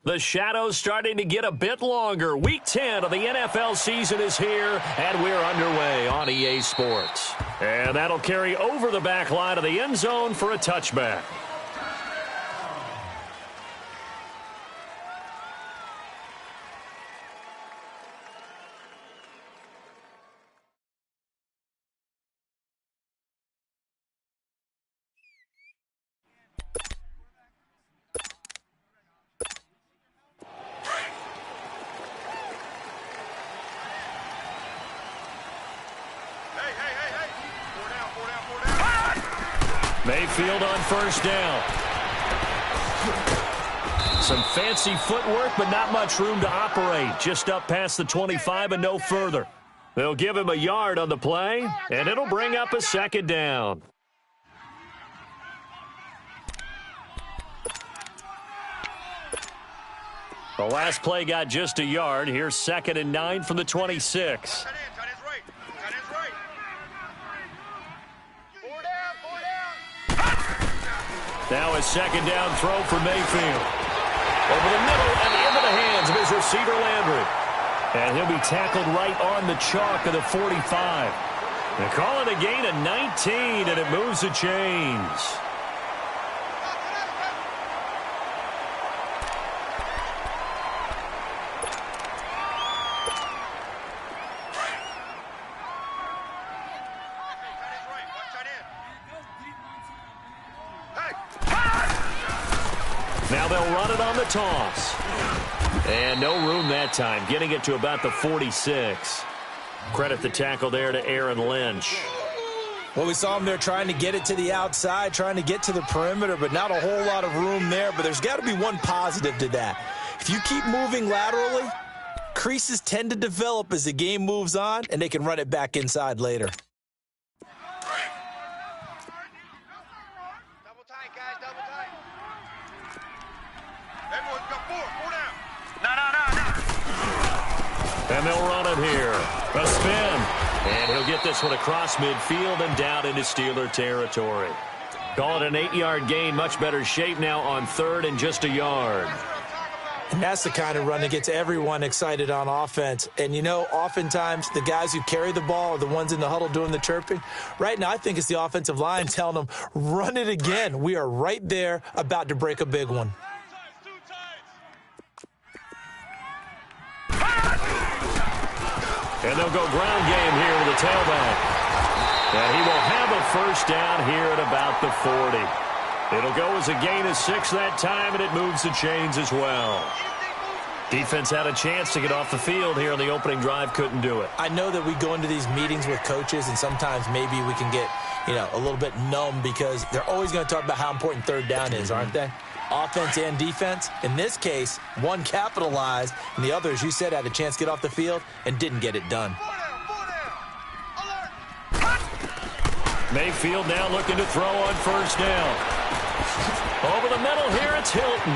The shadow's starting to get a bit longer. Week 10 of the NFL season is here, and we're underway on EA Sports. And that'll carry over the back line of the end zone for a touchback. Mayfield on first down. Some fancy footwork, but not much room to operate. Just up past the 25 and no further. They'll give him a yard on the play, and it'll bring up a second down. The last play got just a yard. Here's 2nd and 9 from the 26. Now a second down throw for Mayfield. Over the middle and into the hands of his receiver Landry. And he'll be tackled right on the chalk of the 45. They call it a gain of 19, and it moves the chains. Now they'll run it on the toss. And no room that time, getting it to about the 46. Credit the tackle there to Aaron Lynch. Well, we saw him there trying to get it to the outside, trying to get to the perimeter, but not a whole lot of room there. But there's got to be one positive to that. If you keep moving laterally, creases tend to develop as the game moves on, and they can run it back inside later. And they'll run it here. A spin. And he'll get this one across midfield and down into Steeler territory. Call it an 8-yard gain. Much better shape now on 3rd and just a yard. And that's the kind of run that gets everyone excited on offense. And, you know, oftentimes the guys who carry the ball are the ones in the huddle doing the chirping. Right now, I think it's the offensive line telling them, run it again. We are right there about to break a big one. And they'll go ground game here with the tailback. And he will have a first down here at about the 40. It'll go as a gain of 6 that time, and it moves the chains as well. Defense had a chance to get off the field here on the opening drive, couldn't do it. I know that we go into these meetings with coaches, and sometimes maybe we can get, a little bit numb because they're always going to talk about how important 3rd down is, aren't they? Offense and defense. In this case, one capitalized, and the other, as you said, had a chance to get off the field and didn't get it done. Mayfield now looking to throw on first down. Over the middle here, it's Hilton.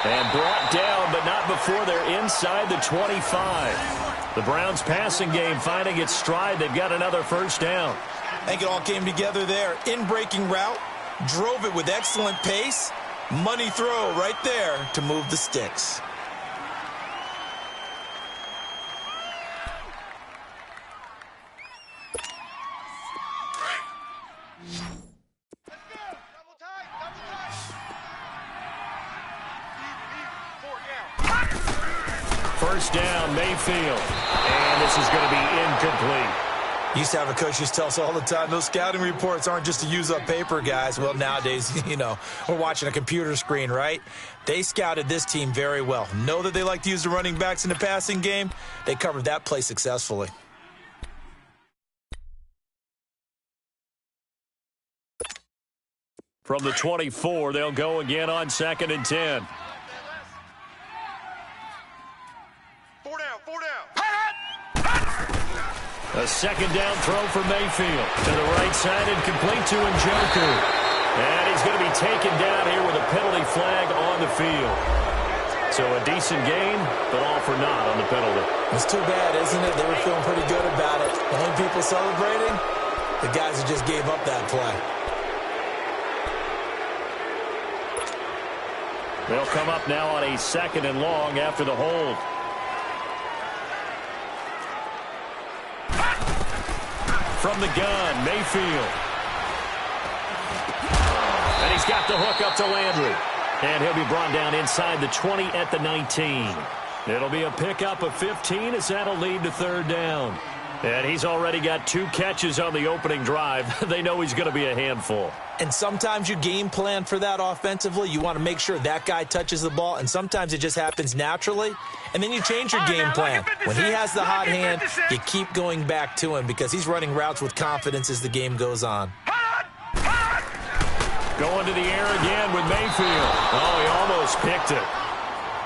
And brought down, but not before they're inside the 25. The Browns' passing game finding its stride. They've got another first down. I think it all came together there. In-breaking route. Drove it with excellent pace. Money throw right there to move the sticks. First down, Mayfield. And this is going to be incomplete. Used to have a coach used to tell us all the time, those scouting reports aren't just to use up paper, guys. Well, nowadays, we're watching a computer screen, right? They scouted this team very well. Know that they like to use the running backs in the passing game. They covered that play successfully. From the 24, they'll go again on 2nd and 10. 4 down. A second down throw for Mayfield. To the right side and complete to Njoku. And he's going to be taken down here with a penalty flag on the field. So a decent gain, but all for naught on the penalty. It's too bad, isn't it? They were feeling pretty good about it. The only people celebrating, the guys who just gave up that play. They'll come up now on a 2nd and long after the hold. From the gun, Mayfield. And he's got the hook up to Landry. And he'll be brought down inside the 20 at the 19. It'll be a pickup of 15 as that'll lead to 3rd down. And he's already got 2 catches on the opening drive. They know he's going to be a handful. And sometimes you game plan for that offensively. You want to make sure that guy touches the ball, and sometimes it just happens naturally. And then you change your game plan. When he has the hot hand, you keep going back to him because he's running routes with confidence as the game goes on. Going to the air again with Mayfield. Oh, he almost picked it.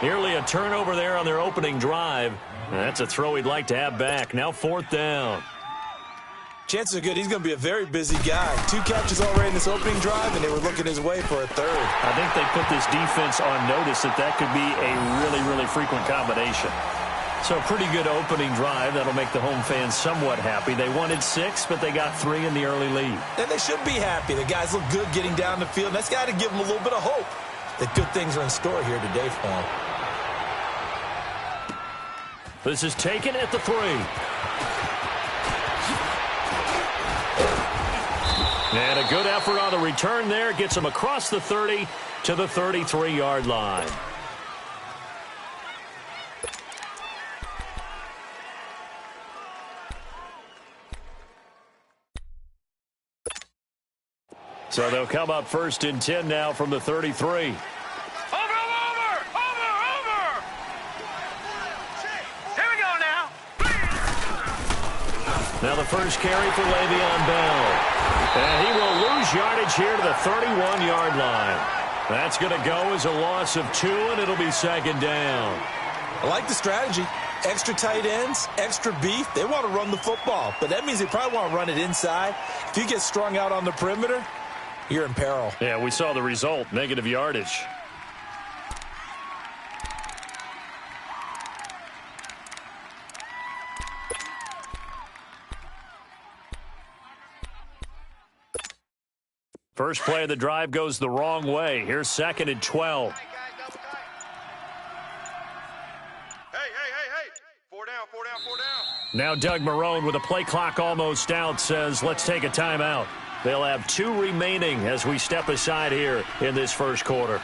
Nearly a turnover there on their opening drive. That's a throw he'd like to have back. Now 4th down. Chances are good he's going to be a very busy guy. 2 catches already in this opening drive, and they were looking his way for a 3rd. I think they put this defense on notice that could be a really, really frequent combination. So a pretty good opening drive. That'll make the home fans somewhat happy. They wanted 6, but they got 3 in the early lead. And they should be happy. The guys look good getting down the field. That's got to give them a little bit of hope that good things are in store here today for them. This is taken at the 3. And a good effort on the return there. Gets him across the 30 to the 33-yard line. So they'll come up 1st and 10 now from the 33. Now the first carry for Le'Veon Bell. And he will lose yardage here to the 31-yard line. That's going to go as a loss of 2, and it'll be 2nd down. I like the strategy. Extra tight ends, extra beef. They want to run the football, but that means they probably want to run it inside. If you get strung out on the perimeter, you're in peril. Yeah, we saw the result, negative yardage. First play of the drive goes the wrong way. Here's 2nd and 12. Hey. 4 down. Now Doug Marrone with a play clock almost out says, let's take a timeout. They'll have 2 remaining as we step aside here in this first quarter.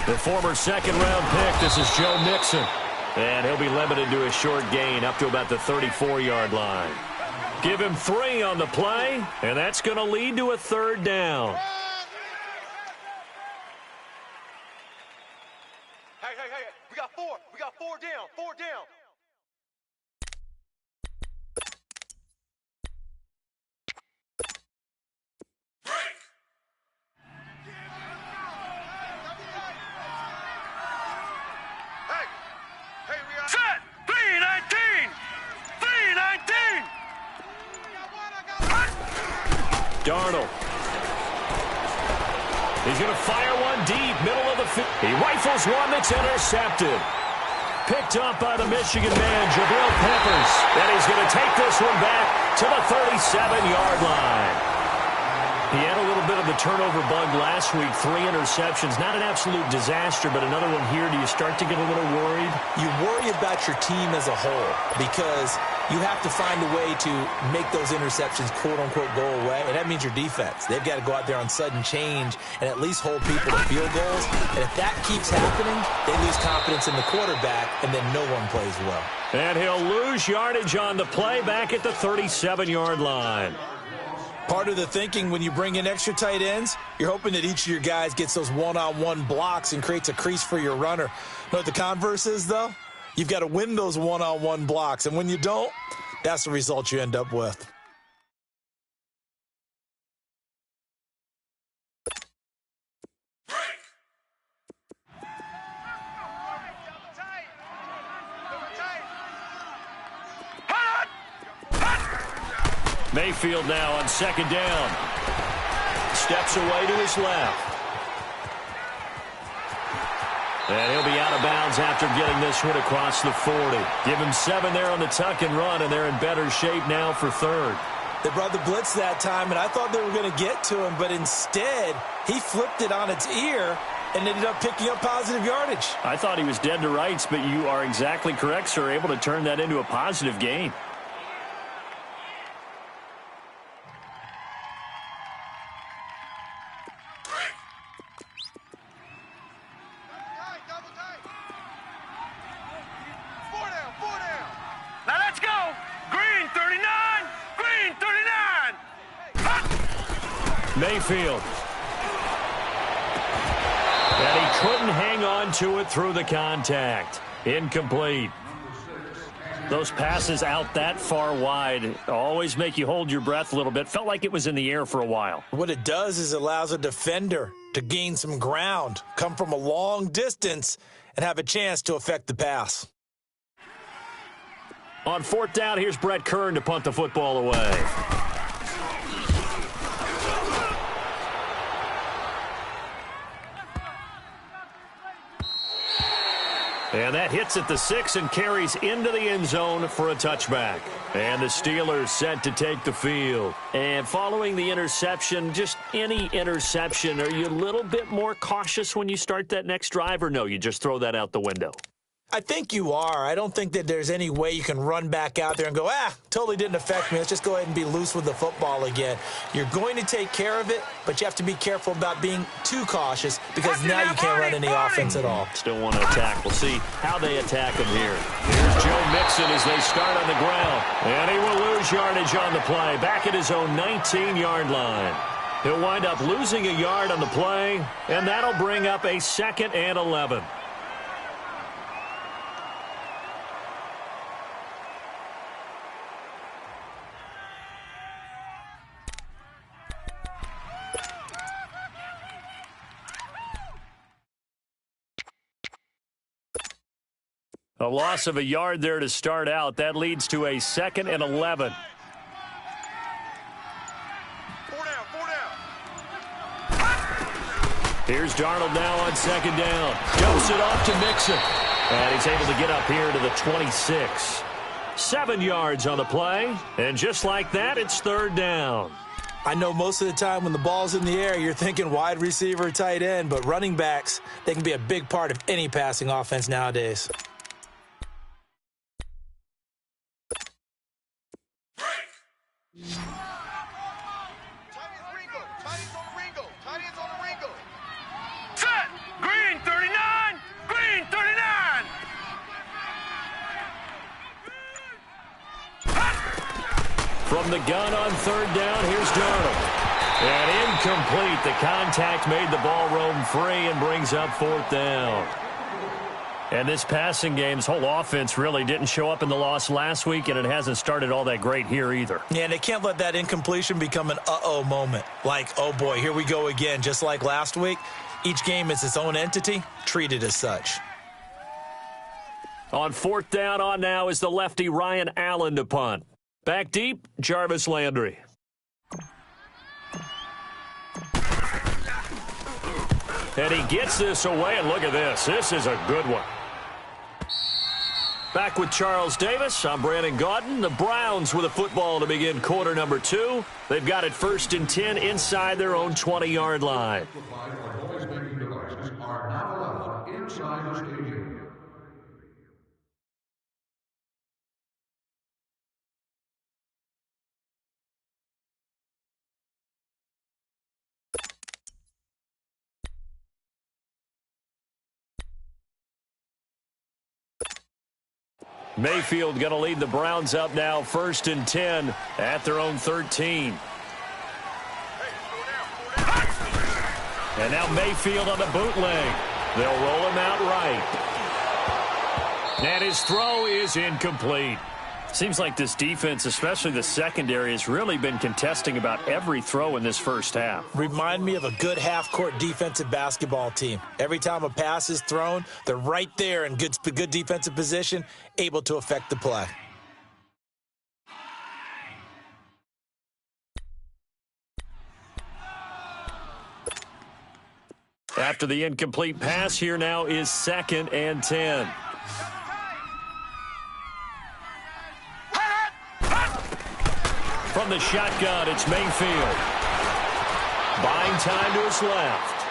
The former 2nd-round pick, this is Joe Mixon. And he'll be limited to a short gain up to about the 34-yard line. Give him 3 on the play, and that's going to lead to a 3rd down. Hey. We got 4. We got 4 down. 4 down. Darnold. He's going to fire one deep, middle of the field. He rifles one that's intercepted. Picked up by the Michigan man, Jabril Peppers. And he's going to take this one back to the 37-yard line. He had a little bit of the turnover bug last week, 3 interceptions. Not an absolute disaster, but another one here. Do you start to get a little worried? You worry about your team as a whole because you have to find a way to make those interceptions, quote-unquote, go away, and that means your defense. They've got to go out there on sudden change and at least hold people to field goals. And if that keeps happening, they lose confidence in the quarterback, and then no one plays well. And he'll lose yardage on the play back at the 37-yard line. Part of the thinking when you bring in extra tight ends, you're hoping that each of your guys gets those one-on-one blocks and creates a crease for your runner. Know what the converse is, though? You've got to win those one-on-one blocks, and when you don't, that's the result you end up with. Mayfield now on second down. Steps away to his left. And he'll be out of bounds after getting this one across the 40. Give him 7 there on the tuck and run, and they're in better shape now for third. They brought the blitz that time, and I thought they were going to get to him, but instead he flipped it on its ear and ended up picking up positive yardage. I thought he was dead to rights, but you are exactly correct, sir, able to turn that into a positive gain. Now let's go. Green 39. Green 39. Mayfield. And he couldn't hang on to it through the contact. Incomplete. Those passes out that far wide always make you hold your breath a little bit. Felt like it was in the air for a while. What it does is it allows a defender to gain some ground, come from a long distance, and have a chance to affect the pass. On fourth down, here's Brett Kern to punt the football away. And that hits at the 6 and carries into the end zone for a touchback. And the Steelers set to take the field. And following the interception, just any interception, are you a little bit more cautious when you start that next drive, or no, you just throw that out the window? I think you are. I don't think that there's any way you can run back out there and go, totally didn't affect me. Let's just go ahead and be loose with the football again. You're going to take care of it, but you have to be careful about being too cautious because now you can't run any offense at all. Still want to attack. We'll see how they attack him here. Here's Joe Mixon as they start on the ground. And he will lose yardage on the play. Back at his own 19-yard line. He'll wind up losing a yard on the play, and that'll bring up a 2nd and 11. A loss of a yard there to start out. That leads to a 2nd and 11. 4 down, 4 down. Here's Darnold now on second down. Dumps it off to Mixon. And he's able to get up here to the 26. 7 yards on the play. And just like that, it's 3rd down. I know most of the time when the ball's in the air, you're thinking wide receiver, tight end, but running backs, they can be a big part of any passing offense nowadays. Set. Green 39. Green 39. From the gun on 3rd down, here's Darnold. And incomplete. The contact made the ball roam free and brings up 4th down. And this passing game's whole offense really didn't show up in the loss last week, and it hasn't started all that great here either. Yeah, and they can't let that incompletion become an uh-oh moment. Like, oh boy, here we go again. Just like last week, each game is its own entity, treated as such. On 4th down on now is the lefty Ryan Allen to punt. Back deep, Jarvis Landry. And he gets this away, and look at this. This is a good one. Back with Charles Davis, I'm Brandon Gaudin. The Browns with a football to begin quarter number 2. They've got it 1st and 10 inside their own 20-yard line. Mayfield going to lead the Browns up now 1st and 10 at their own 13. And now Mayfield on the bootleg. They'll roll him out right. And his throw is incomplete. Seems like this defense, especially the secondary, has really been contesting about every throw in this first half. Remind me of a good half-court defensive basketball team. Every time a pass is thrown, they're right there in good defensive position, able to affect the play. After the incomplete pass, here now is 2nd and 10. From the shotgun, it's Mayfield. Buying time to his left.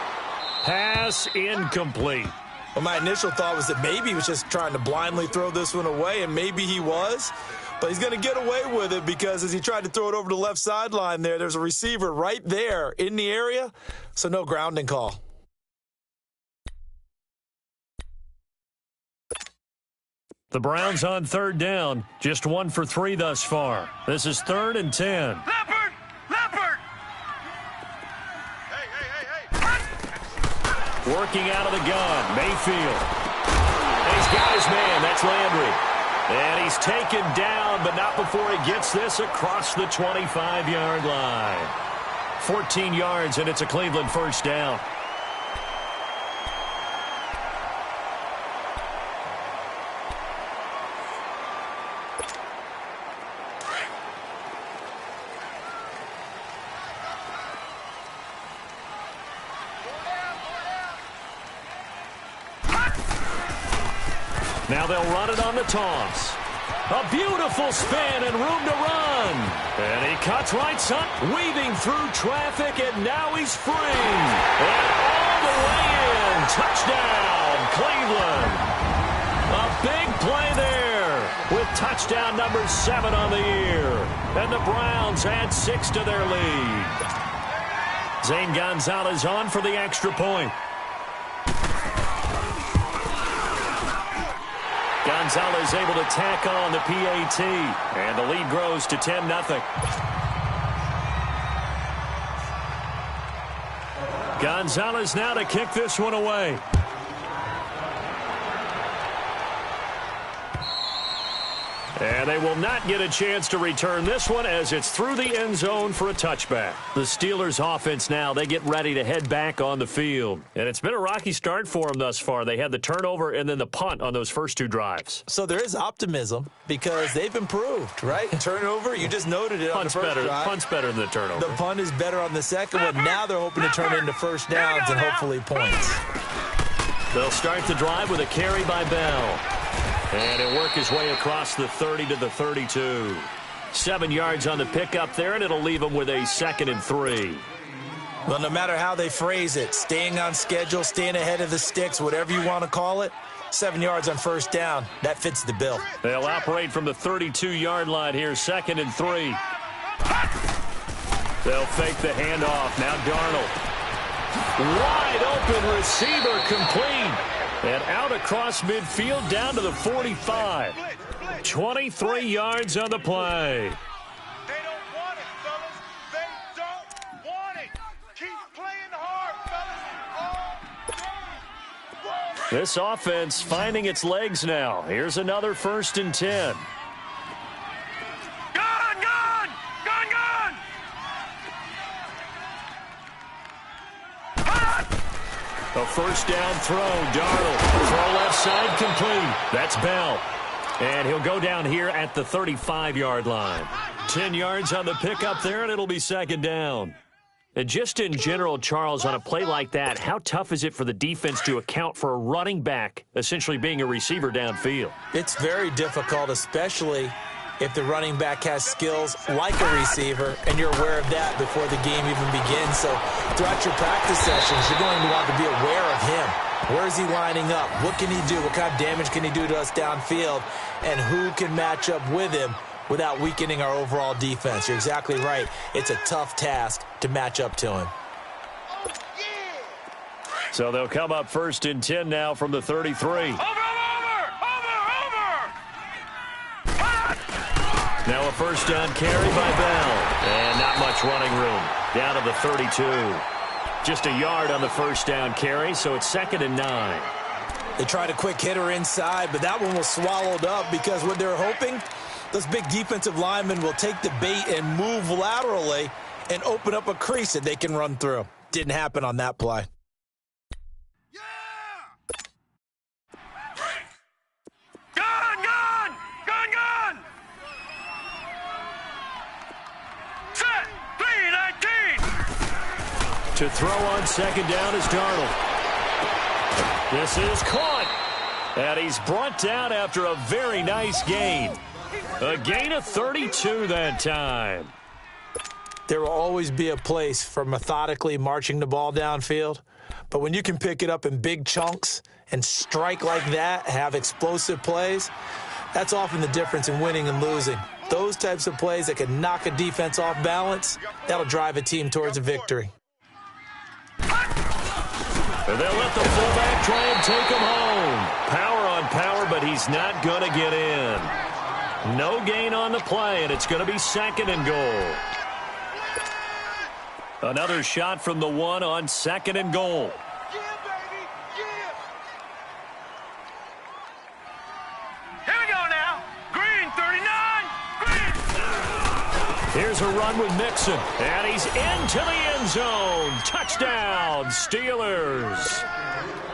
Pass incomplete. Well, my initial thought was that maybe he was just trying to blindly throw this one away, and maybe he was. But he's going to get away with it because as he tried to throw it over the left sideline there's a receiver right there in the area, so no grounding call. The Browns on 3rd down, just 1 for 3 thus far. This is 3rd and 10. Leopard! Leopard! Hey! Working out of the gun, Mayfield. He's got his man, that's Landry. And he's taken down, but not before he gets this across the 25-yard line. 14 yards, and it's a Cleveland first down. Now they'll run it on the toss. A beautiful spin and room to run. And he cuts right side, weaving through traffic, and now he's free. And all the way in. Touchdown, Cleveland. A big play there with touchdown number 7 on the year. And the Browns add 6 to their lead. Zane Gonzalez on for the extra point. Gonzalez able to tack on the PAT, and the lead grows to 10-0. Gonzalez now to kick this one away. And they will not get a chance to return this one as it's through the end zone for a touchback. The Steelers offense now, they get ready to head back on the field. And it's been a rocky start for them thus far. They had the turnover and then the punt on those first 2 drives. So there is optimism because they've improved, right? Turnover, you just noted it on the first drive. Punt's better than the turnover. The punt is better on the second one. Now they're hoping to turn it into first downs and hopefully points. They'll start the drive with a carry by Bell. And he'll work his way across the 30 to the 32. 7 yards on the pickup there, and it'll leave him with a 2nd and 3. Well, no matter how they phrase it, staying on schedule, staying ahead of the sticks, whatever you want to call it, 7 yards on first down, that fits the bill. They'll operate from the 32-yard line here, 2nd and 3. They'll fake the handoff. Now Darnold. Wide open receiver complete. And out across midfield down to the 45. 23 yards on the play. They don't want it, fellas. They don't want it. Keep playing hard, fellas. This offense finding its legs now. Here's another 1st and 10. A first down throw, Darnold. Throw left side complete. That's Bell. And he'll go down here at the 35-yard line. 10 yards on the pickup there, and it'll be 2nd down. And just in general, Charles, on a play like that, how tough is it for the defense to account for a running back essentially being a receiver downfield? It's very difficult, especially if the running back has skills like a receiver, and you're aware of that before the game even begins. So throughout your practice sessions, you're going to want to be aware of him. Where is he lining up? What can he do? What kind of damage can he do to us downfield? And who can match up with him without weakening our overall defense? You're exactly right. It's a tough task to match up to him. So they'll come up 1st and 10 now from the 33. Now a first down carry by Bell. And not much running room. Down to the 32. Just a yard on the first down carry, so it's 2nd and 9. They tried a quick hitter inside, but that one was swallowed up because what they're hoping, those big defensive linemen will take the bait and move laterally and open up a crease that they can run through. Didn't happen on that play. To throw on 2nd down is Darnold. This is caught. And he's brought down after a very nice gain. A gain of 32 that time. There will always be a place for methodically marching the ball downfield. But when you can pick it up in big chunks and strike like that, have explosive plays, that's often the difference in winning and losing. Those types of plays that can knock a defense off balance, that'll drive a team towards a victory. And they'll let the fullback try and take him home. Power on power, but he's not going to get in. No gain on the play, and it's going to be 2nd and goal. Another shot from the 1 on 2nd and goal. Here we go now. Green 39. Green. Here's a run with Mixon, and he's into the end zone. Touchdown, Steelers.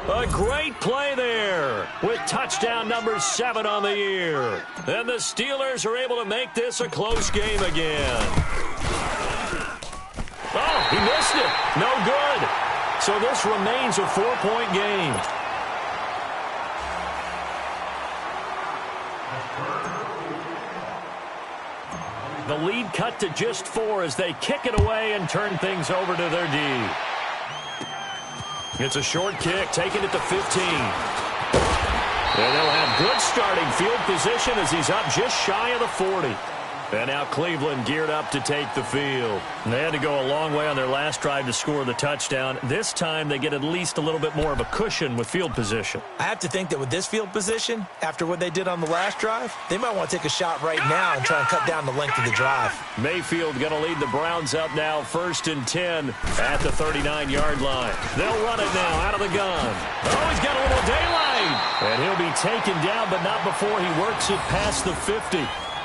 A great play there with touchdown number 7 on the year. And the Steelers are able to make this a close game again. Oh, he missed it. No good. So this remains a 4-point game. The lead cut to just 4 as they kick it away and turn things over to their D. It's a short kick, taking it to 15. And they'll have good starting field position as he's up just shy of the 40. And now Cleveland geared up to take the field. And they had to go a long way on their last drive to score the touchdown. This time they get at least a little bit more of a cushion with field position. I have to think that with this field position, after what they did on the last drive, they might want to take a shot right now and try and cut down the length of the drive. Mayfield going to lead the Browns up now 1st and 10 at the 39-yard line. They'll run it now out of the gun. Oh, he's got a little daylight. And he'll be taken down, but not before he works it past the 50.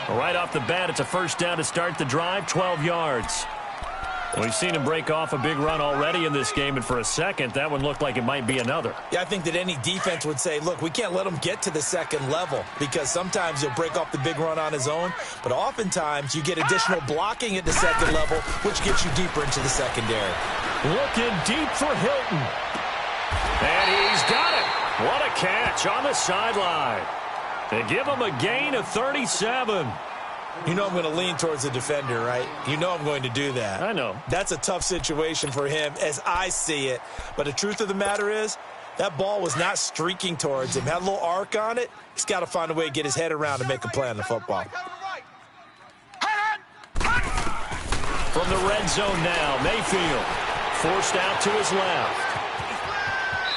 Right off the bat, it's a 1st down to start the drive, 12 yards. We've seen him break off a big run already in this game, and for a second, that one looked like it might be another. Yeah, I think that any defense would say, look, we can't let him get to the 2nd level because sometimes he'll break off the big run on his own, but oftentimes you get additional blocking at the 2nd level, which gets you deeper into the secondary. Looking deep for Hilton. And he's got it. What a catch on the sideline. They give him a gain of 37. You know I'm going to lean towards the defender, right? You know I'm going to do that. I know. That's a tough situation for him as I see it. But the truth of the matter is, that ball was not streaking towards him. Had a little arc on it. He's got to find a way to get his head around and make a play on the football. From the red zone now, Mayfield forced out to his left.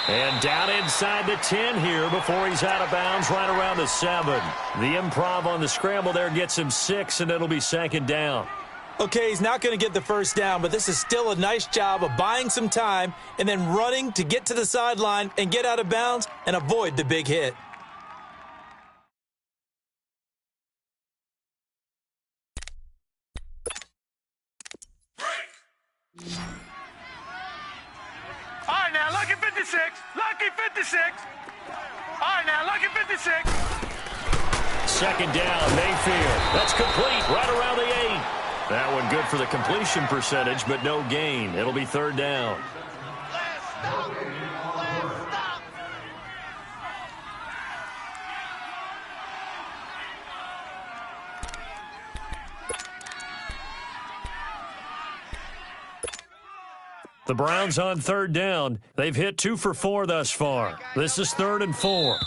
And down inside the 10 here before he's out of bounds right around the 7. The improv on the scramble there gets him 6, and it'll be 2nd down. Okay, he's not going to get the 1st down, but this is still a nice job of buying some time and then running to get to the sideline and get out of bounds and avoid the big hit. All right, now, lucky 56. Lucky 56. All right, now, lucky 56. 2nd down, Mayfield. That's complete right around the 8. That one good for the completion percentage, but no gain. It'll be 3rd down. The Browns on 3rd down. They've hit 2 for 4 thus far. This is 3rd and 4.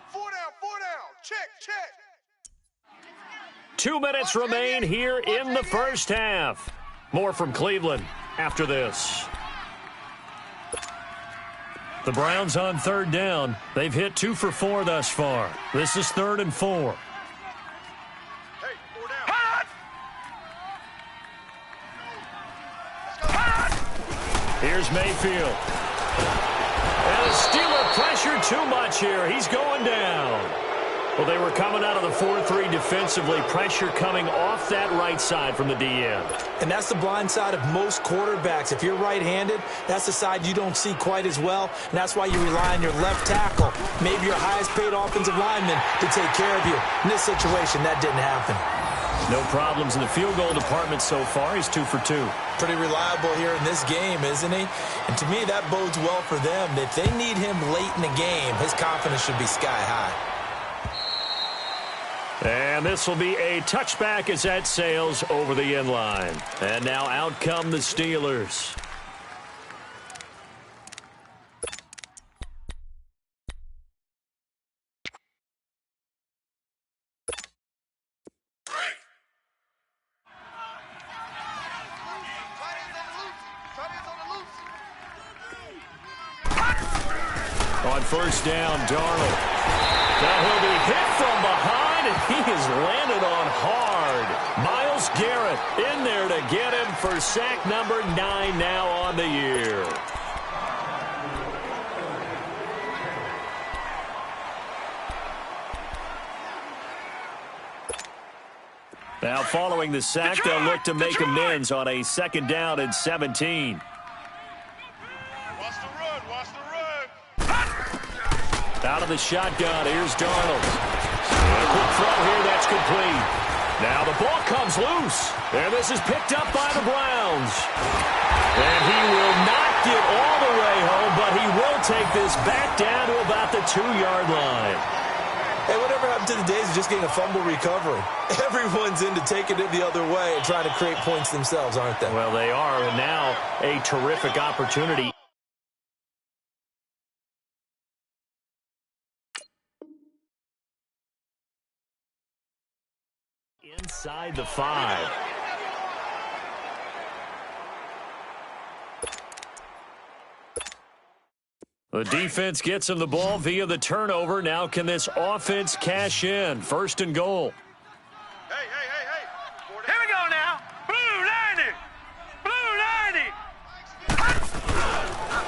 4 down. Check. 2 minutes remain here in the 1st half. More from Cleveland after this. The Browns on 3rd down. They've hit 2 for 4 thus far. This is 3rd and 4. Hey, 4 down. Here's Mayfield. And the Steeler pressure too much here. He's going down. Well, they were coming out of the 4-3 defensively. Pressure coming off that right side from the DN. And that's the blind side of most quarterbacks. If you're right-handed, that's the side you don't see quite as well. And that's why you rely on your left tackle, maybe your highest-paid offensive lineman, to take care of you. In this situation, that didn't happen. No problems in the field goal department so far. He's 2 for 2. Pretty reliable here in this game, isn't he? And to me, that bodes well for them. If they need him late in the game, his confidence should be sky high. And this will be a touchback as that sails over the end line. And now out come the Steelers. On first down, Darnold. Now he'll be hit from behind, and he has landed on hard. Myles Garrett in there to get him for sack number 9 now on the year. Now following the sack, they'll look to make amends on a 2nd down and 17. Out of the shotgun, here's Darnold. And a quick throw here, that's complete. Now the ball comes loose, and this is picked up by the Browns. And he will not get all the way home, but he will take this back down to about the 2-yard line. Hey, whatever happened to the days of just getting a fumble recovery? Everyone's into taking it the other way and trying to create points themselves, aren't they? Well, they are, and now a terrific opportunity. Inside the 5. The defense gets him the ball via the turnover. Now can this offense cash in? 1st and goal. Hey. Here we go now. Blue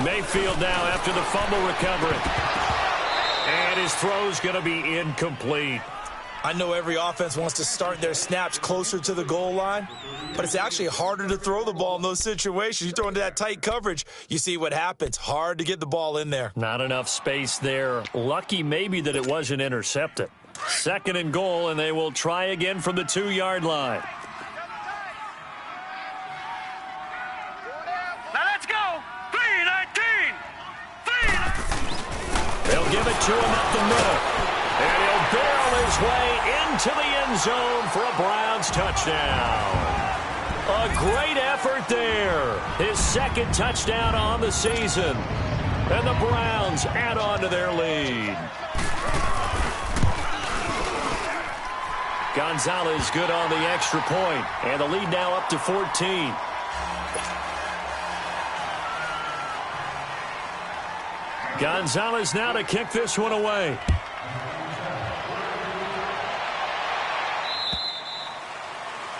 90. Mayfield now after the fumble recovery. And his throw's going to be incomplete. I know every offense wants to start their snaps closer to the goal line, but it's actually harder to throw the ball in those situations. You throw into that tight coverage, you see what happens. Hard to get the ball in there. Not enough space there. Lucky maybe that it wasn't intercepted. 2nd and goal, and they will try again from the 2-yard line. Now let's go. 3-19. They'll give it to him up the middle. And he'll barrel his way into the end zone for a Browns touchdown. A great effort there. His 2nd touchdown on the season. And the Browns add on to their lead. Gonzalez good on the extra point. And the lead now up to 14. Gonzalez now to kick this one away.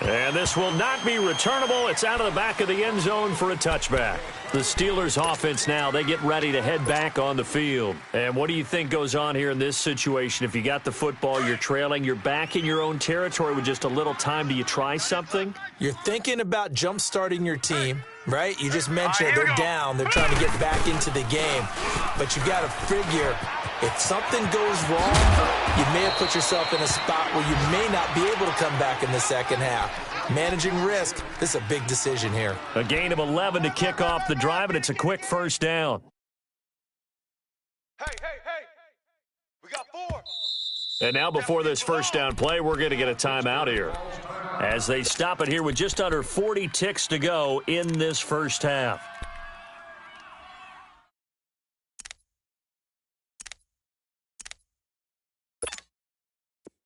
And this will not be returnable. It's out of the back of the end zone for a touchback. The Steelers offense now, they get ready to head back on the field. And what do you think goes on here in this situation? If you got the football, you're trailing, you're back in your own territory with just a little time. Do you try something? You're thinking about jump-starting your team, right? You just mentioned they're down. They're trying to get back into the game. But you got to figure, if something goes wrong, you may have put yourself in a spot where you may not be able to come back in the 2nd half. Managing risk, this is a big decision here. A gain of 11 to kick off the drive, and it's a quick 1st down. Hey. We got 4. And now before this 1st down play, we're going to get a timeout here. As they stop it here with just under 40 ticks to go in this 1st half.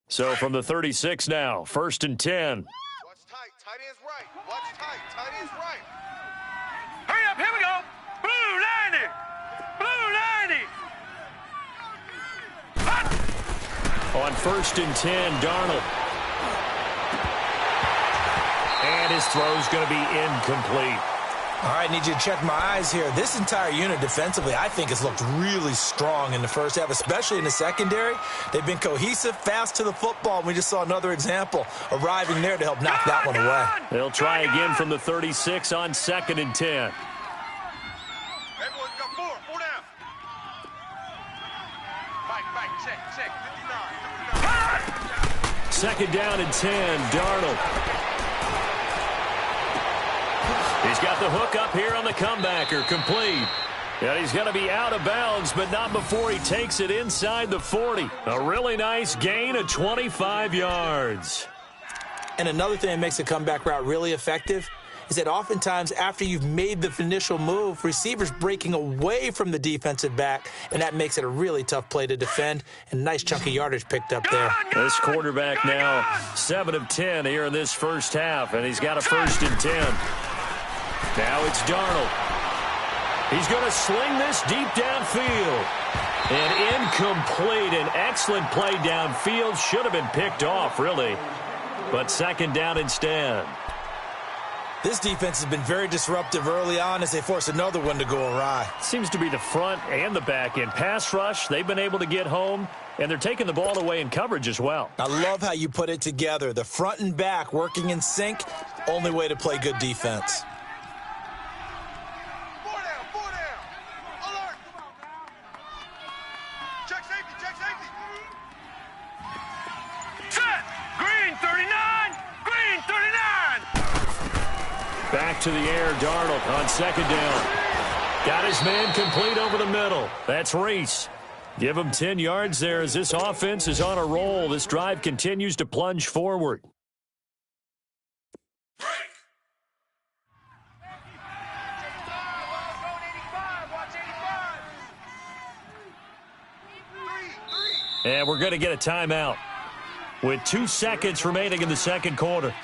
So from the 36 now, 1st and 10. Watch tight. Tight end's right. Watch tight. Tight end's right. Hurry up. Here we go. Blue 90. On 1st and 10, Darnold. And his throw's going to be incomplete. All right, need you to check my eyes here. This entire unit defensively, I think, has looked really strong in the 1st half, especially in the secondary. They've been cohesive, fast to the football, and we just saw another example arriving there to help knock that one away. They'll try again from the 36 on 2nd and 10. Everyone got 4. 4 down. Check. 59. second down and 10. Darnold. He's got the hook up here on the comebacker. Complete. And he's going to be out of bounds, but not before he takes it inside the 40. A really nice gain of 25 yards. And another thing that makes a comeback route really effective is that oftentimes after you've made the initial move, receivers breaking away from the defensive back, and that makes it a really tough play to defend, and nice chunk of yardage picked up there. This quarterback now 7 of 10 here in this first half, and he's got a 1st and 10. Now it's Darnold. He's going to sling this deep downfield. And incomplete. An excellent play downfield. Should have been picked off, really. But second down instead. This defense has been very disruptive early on as they force another one to go awry. Seems to be the front and the back end. Pass rush, they've been able to get home, and they're taking the ball away in coverage as well. I love how you put it together. The front and back working in sync, only way to play good defense. Back to the air, Darnold on second down. Got his man complete over the middle. That's Reese. Give him 10 yards there as this offense is on a roll. This drive continues to plunge forward. And we're going to get a timeout with 2 seconds remaining in the second quarter.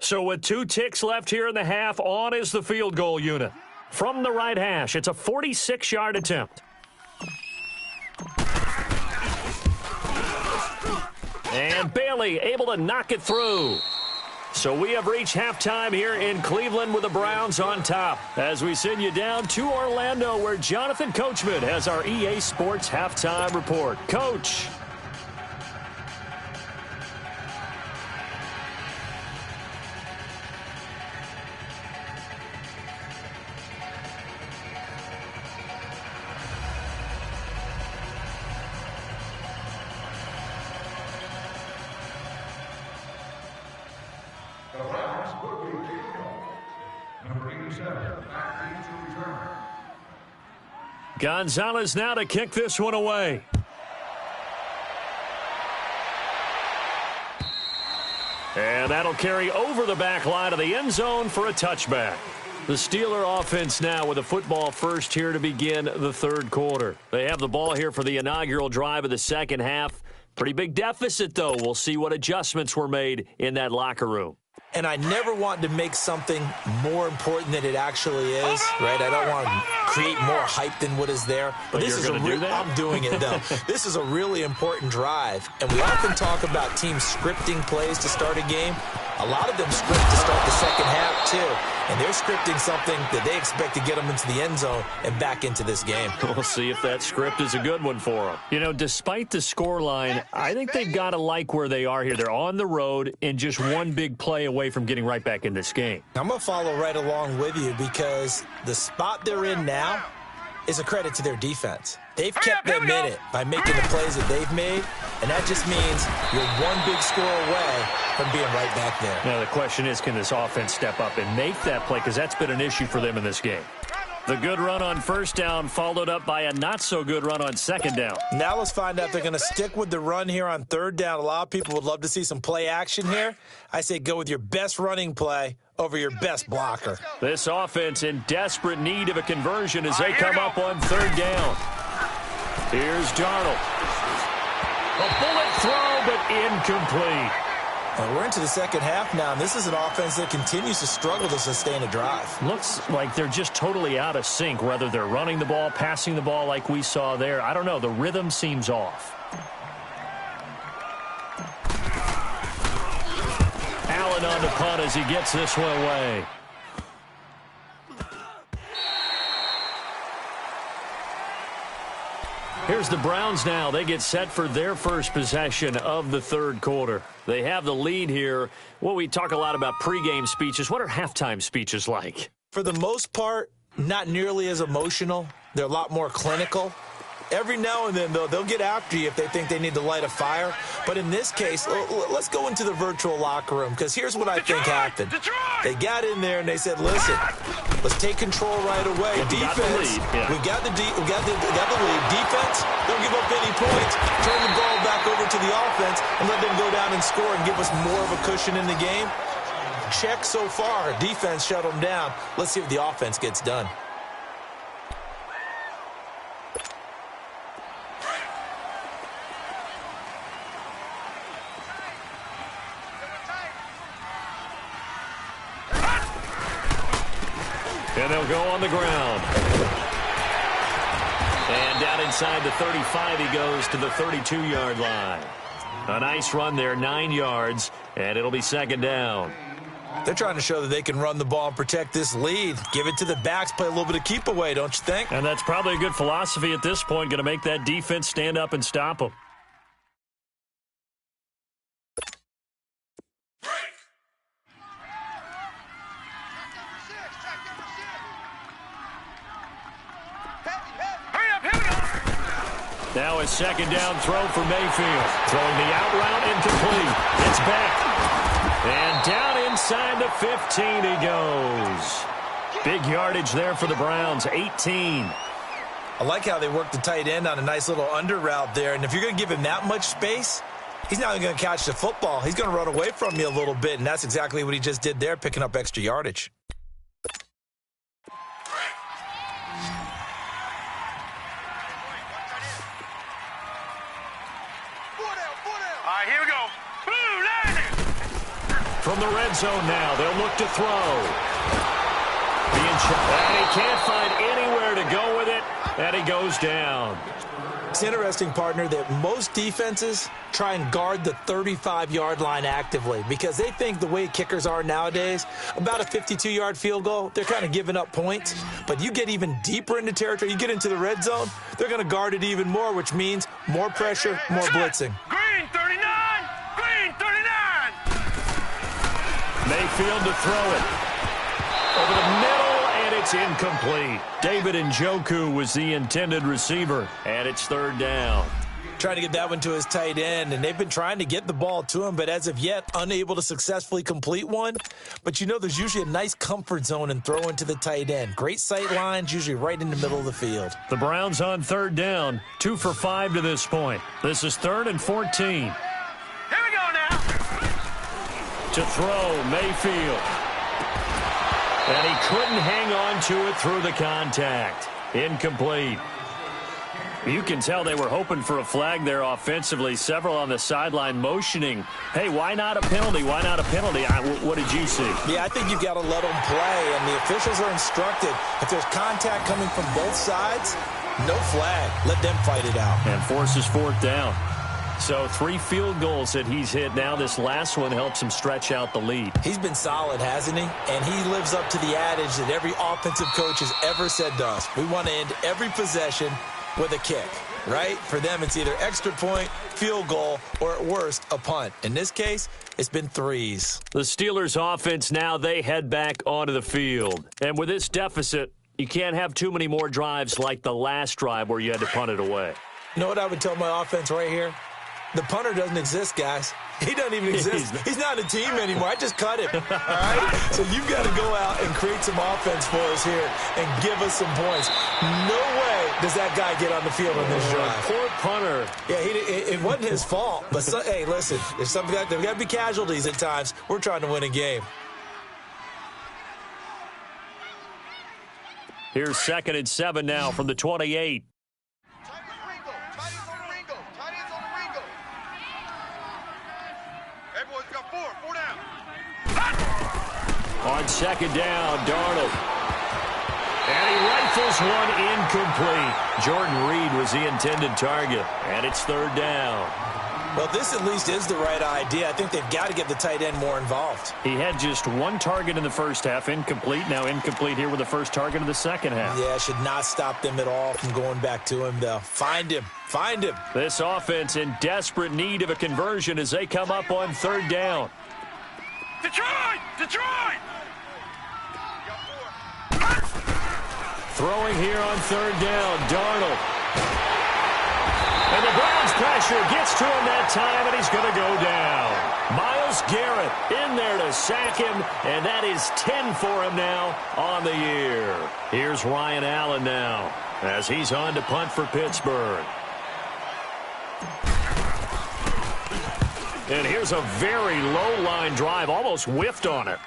So with 2 ticks left here in the half, on is the field goal unit. From the right hash, it's a 46-yard attempt. And Bailey able to knock it through. So we have reached halftime here in Cleveland with the Browns on top. As we send you down to Orlando, where Jonathan Coachman has our EA Sports halftime report. Coach. Gonzalez now to kick this one away. And that'll carry over the back line of the end zone for a touchback. The Steeler offense now with a football first here to begin the third quarter. They have the ball here for the inaugural drive of the second half. Pretty big deficit, though. We'll see what adjustments were made in that locker room. And I never want to make something more important than it actually is, right? I don't want to create more hype than what is there. But this is going to do that? I'm doing it, though. This is a really important drive. And we often talk about teams scripting plays to start a game. A lot of them script to start the second half, too. And they're scripting something that they expect to get them into the end zone and back into this game. We'll see if that script is a good one for them. You know, despite the scoreline, I think they've got to like where they are here. They're on the road and just one big play away from getting right back in this game. I'm going to follow right along with you because the spot they're in now is a credit to their defense. They've kept them in it by making the plays that they've made, and that just means you're one big score away from being right back there. Now, the question is, can this offense step up and make that play? Because that's been an issue for them in this game. The good run on first down followed up by a not-so-good run on second down. Now let's find out if they're going to stick with the run here on third down. A lot of people would love to see some play action here. I say go with your best running play over your best blocker. This offense in desperate need of a conversion as they come up on third down. Here's Darnold. A bullet throw, but incomplete. Well, we're into the second half now, and this is an offense that continues to struggle to sustain a drive. Looks like they're just totally out of sync, whether they're running the ball, passing the ball like we saw there. I don't know. The rhythm seems off. Allen on the punt as he gets this one away. Here's the Browns now. They get set for their first possession of the third quarter. They have the lead here. Well, we talk a lot about pregame speeches. What are halftime speeches like? For the most part, not nearly as emotional. They're a lot more clinical. Every now and then, though, they'll get after you if they think they need to light a fire. But in this case, let's go into the virtual locker room, because here's what I think happened. They got in there and they said, listen, let's take control right away. Defense, we got the lead. Defense, don't give up any points. Turn the ball back over to the offense and let them go down and score and give us more of a cushion in the game. Check so far. Defense shut them down. Let's see if the offense gets done. And they'll go on the ground. And down inside the 35, he goes to the 32-yard line. A nice run there, 9 yards, and it'll be second down. They're trying to show that they can run the ball and protect this lead. Give it to the backs, play a little bit of keep away, don't you think? And that's probably a good philosophy at this point, going to make that defense stand up and stop them. Now a second down throw for Mayfield. Throwing the out route incomplete. It's back. And down inside the 15 he goes. Big yardage there for the Browns, 18. I like how they work the tight end on a nice little under route there. And if you're going to give him that much space, he's not going to catch the football. He's going to run away from you a little bit, and that's exactly what he just did there, picking up extra yardage. Here we go. From the red zone now, they'll look to throw. And he can't find anywhere to go with it, and he goes down. It's interesting, partner, that most defenses try and guard the 35-yard line actively because they think the way kickers are nowadays, about a 52-yard field goal, they're kind of giving up points. But you get even deeper into territory, you get into the red zone, they're going to guard it even more, which means more pressure, more blitzing. Green 39! Green 39! Mayfield to throw it. Over the middle, and it's incomplete. David Njoku was the intended receiver, and it's third down. Trying to get that one to his tight end, and they've been trying to get the ball to him, but as of yet, unable to successfully complete one. But you know there's usually a nice comfort zone in throwing to the tight end. Great sight lines, usually right in the middle of the field. The Browns on third down, 2 for 5 to this point. This is 3rd and 14. Here we go now. To throw, Mayfield. And he couldn't hang on to it through the contact. Incomplete. You can tell they were hoping for a flag there offensively. Several on the sideline motioning. Hey, why not a penalty? Why not a penalty? What did you see? Yeah, I think you've got to let them play, and the officials are instructed. If there's contact coming from both sides, no flag. Let them fight it out. And forces 4th down. So 3 field goals that he's hit now. This last one helps him stretch out the lead. He's been solid, hasn't he? And he lives up to the adage that every offensive coach has ever said to us. We want to end every possession with a kick, right? For them, it's either extra point, field goal, or at worst, a punt. In this case, it's been 3s. The Steelers offense now, they head back onto the field. And with this deficit, you can't have too many more drives like the last drive where you had to punt it away. You know what I would tell my offense right here? The punter doesn't exist, guys. He doesn't even exist. He's not a team anymore. I just cut him. All right? So you've got to go out and create some offense for us here and give us some points. No way does that guy get on the field on this drive. Poor punter. Yeah, it wasn't his fault. But, hey, listen, there's something like there's got to be casualties at times. We're trying to win a game. Here's 2nd and 7 now from the 28. On 2nd down, Darnold. And he rifles one incomplete. Jordan Reed was the intended target, and it's 3rd down. Well, this at least is the right idea. I think they've got to get the tight end more involved. He had just 1 target in the first half, incomplete. Now incomplete here with the first target of the second half. Yeah, it should not stop them at all from going back to him, though. Find him. Find him. This offense in desperate need of a conversion as they come up on 3rd down. Detroit! Detroit! Throwing here on third down, Darnold. And the Browns pressure gets to him that time, and he's going to go down. Myles Garrett in there to sack him, and that is 10 for him now on the year. Here's Ryan Allen now as he's on to punt for Pittsburgh. And here's a very low-line drive, almost whiffed on it.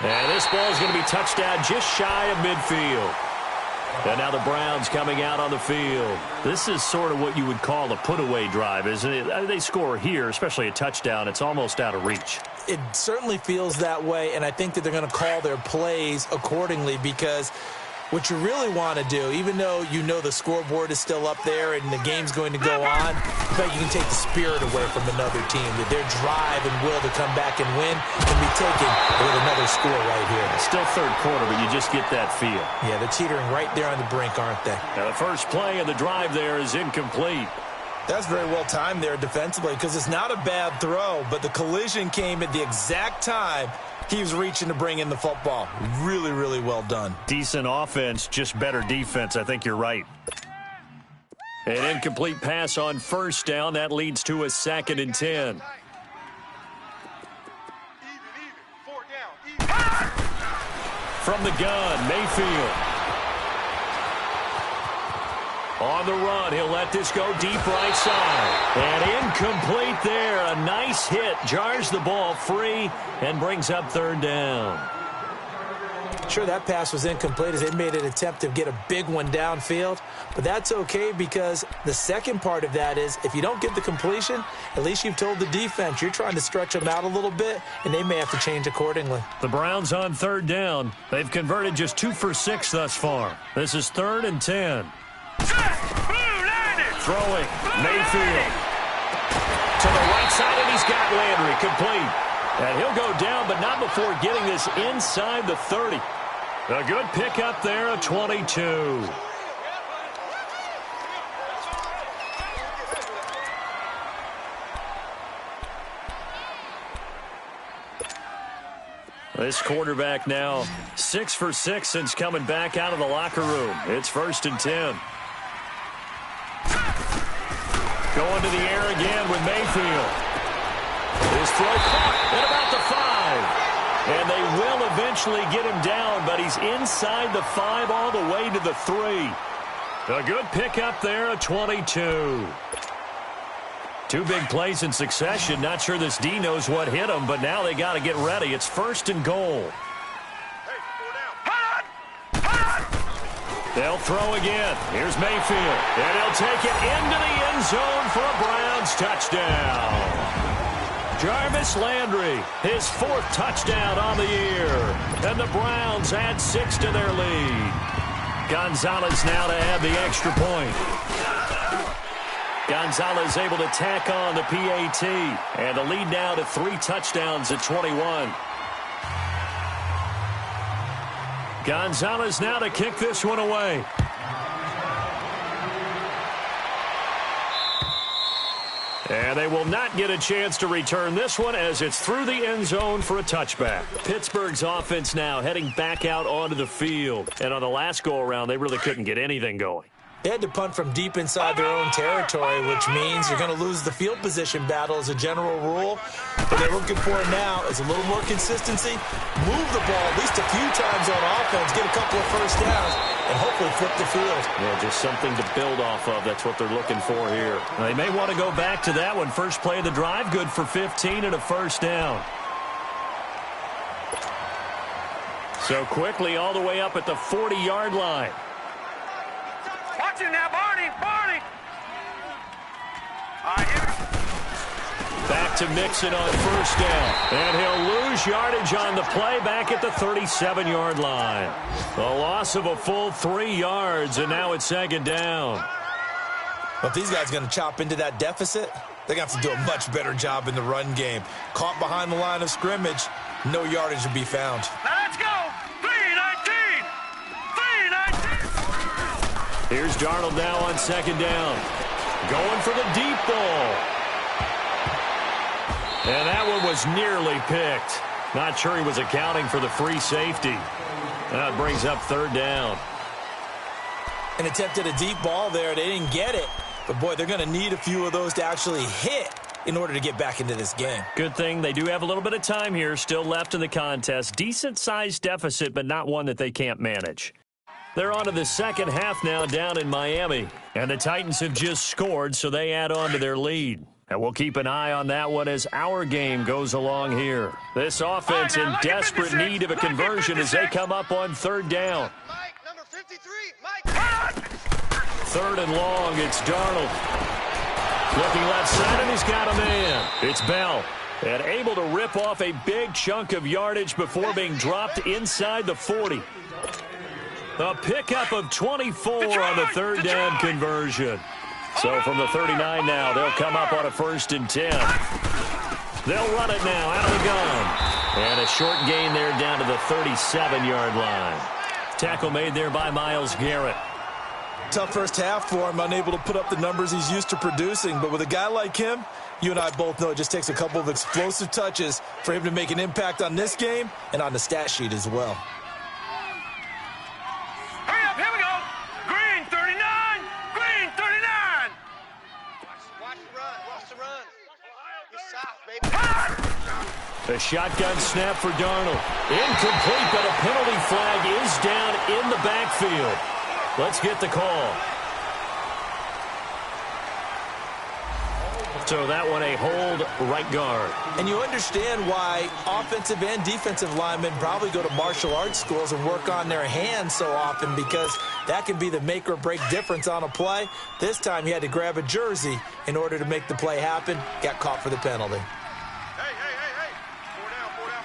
And this ball is going to be touched down just shy of midfield. And now the Browns coming out on the field. This is sort of what you would call a put-away drive, isn't it? They score here, especially a touchdown. It's almost out of reach. It certainly feels that way, and I think that they're going to call their plays accordingly because what you really want to do, even though you know the scoreboard is still up there and the game's going to go on, in fact, you can take the spirit away from another team. That their drive and will to come back and win can be taken with another score right here. Still third quarter, but you just get that feel. Yeah, they're teetering right there on the brink, aren't they? Now the first play of the drive there is incomplete. That's very well timed there defensively because it's not a bad throw, but the collision came at the exact time he was reaching to bring in the football. Really, really well done. Decent offense, just better defense. I think you're right. An incomplete pass on first down. That leads to a 2nd and 10. From the gun, Mayfield. On the run, he'll let this go deep right side. And incomplete there. A nice hit. Jars the ball free and brings up third down. Sure, that pass was incomplete as they made an attempt to get a big one downfield. But that's okay because the second part of that is if you don't get the completion, at least you've told the defense you're trying to stretch them out a little bit, and they may have to change accordingly. The Browns on third down. They've converted just 2 for 6 thus far. This is 3rd and 10. Throwing, Mayfield. To the right side, and he's got Landry complete. And he'll go down, but not before getting this inside the 30. A good pickup there, a 22. This quarterback now 6 for 6 since coming back out of the locker room. It's 1st and 10. Going to the air again with Mayfield. His throw caught at about the 5. And they will eventually get him down, but he's inside the 5 all the way to the 3. A good pickup there, a 22. 2 big plays in succession. Not sure this D knows what hit him, but now they got to get ready. It's 1st and goal. They'll throw again. Here's Mayfield. And he'll take it into the end zone for a Browns touchdown. Jarvis Landry, his 4th touchdown on the year. And the Browns add 6 to their lead. Gonzalez now to add the extra point. Gonzalez able to tack on the PAT. And the lead now to 3 touchdowns at 21. Gonzalez now to kick this one away. And they will not get a chance to return this one as it's through the end zone for a touchback. Pittsburgh's offense now heading back out onto the field. And on the last go-around, they really couldn't get anything going. They had to punt from deep inside their own territory, which means you're going to lose the field position battle as a general rule. What they're looking for now is a little more consistency, move the ball at least a few times on offense, get a couple of first downs, and hopefully flip the field. Yeah, just something to build off of. That's what they're looking for here. Now, they may want to go back to that one. First play of the drive, good for 15 and a first down. So quickly all the way up at the 40-yard line. Watch it now, Barney! Barney! Back to Mixon on first down. And he'll lose yardage on the play back at the 37-yard line. A loss of a full 3 yards, and now it's 2nd down. Well, if these guys are going to chop into that deficit, they're going to have to do a much better job in the run game. Caught behind the line of scrimmage, no yardage to be found. Now let's go! 3-19! 3-19! Here's Darnold now on 2nd down. Going for the deep ball. And that one was nearly picked. Not sure he was accounting for the free safety. That brings up third down. An attempt at a deep ball there. They didn't get it. But, boy, they're going to need a few of those to actually hit in order to get back into this game. Good thing they do have a little bit of time here still left in the contest. Decent-sized deficit, but not one that they can't manage. They're on to the second half now down in Miami. And the Titans have just scored, so they add on to their lead. And we'll keep an eye on that one as our game goes along here. This offense in desperate need of a conversion as they come up on third down. Mike, number 53, Mike. Third and long, it's Darnold. Looking left side, and he's got a man. It's Bell. And able to rip off a big chunk of yardage before being dropped inside the 40. A pickup of 24 on the third down conversion. So from the 39 now, they'll come up on a 1st and 10. They'll run it now out of the gun. And a short gain there down to the 37-yard line. Tackle made there by Myles Garrett. Tough first half for him, unable to put up the numbers he's used to producing. But with a guy like him, you and I both know it just takes a couple of explosive touches for him to make an impact on this game and on the stat sheet as well. Hurry up, here we go. Green 39, green 39. Watch the run, watch the run. You're soft, baby. A shotgun snap for Darnold. Incomplete, but a penalty flag is down in the backfield. Let's get the call. So that one a hold right guard. And you understand why offensive and defensive linemen probably go to martial arts schools and work on their hands so often, because that can be the make or break difference on a play. This time he had to grab a jersey in order to make the play happen. Got caught for the penalty. Hey.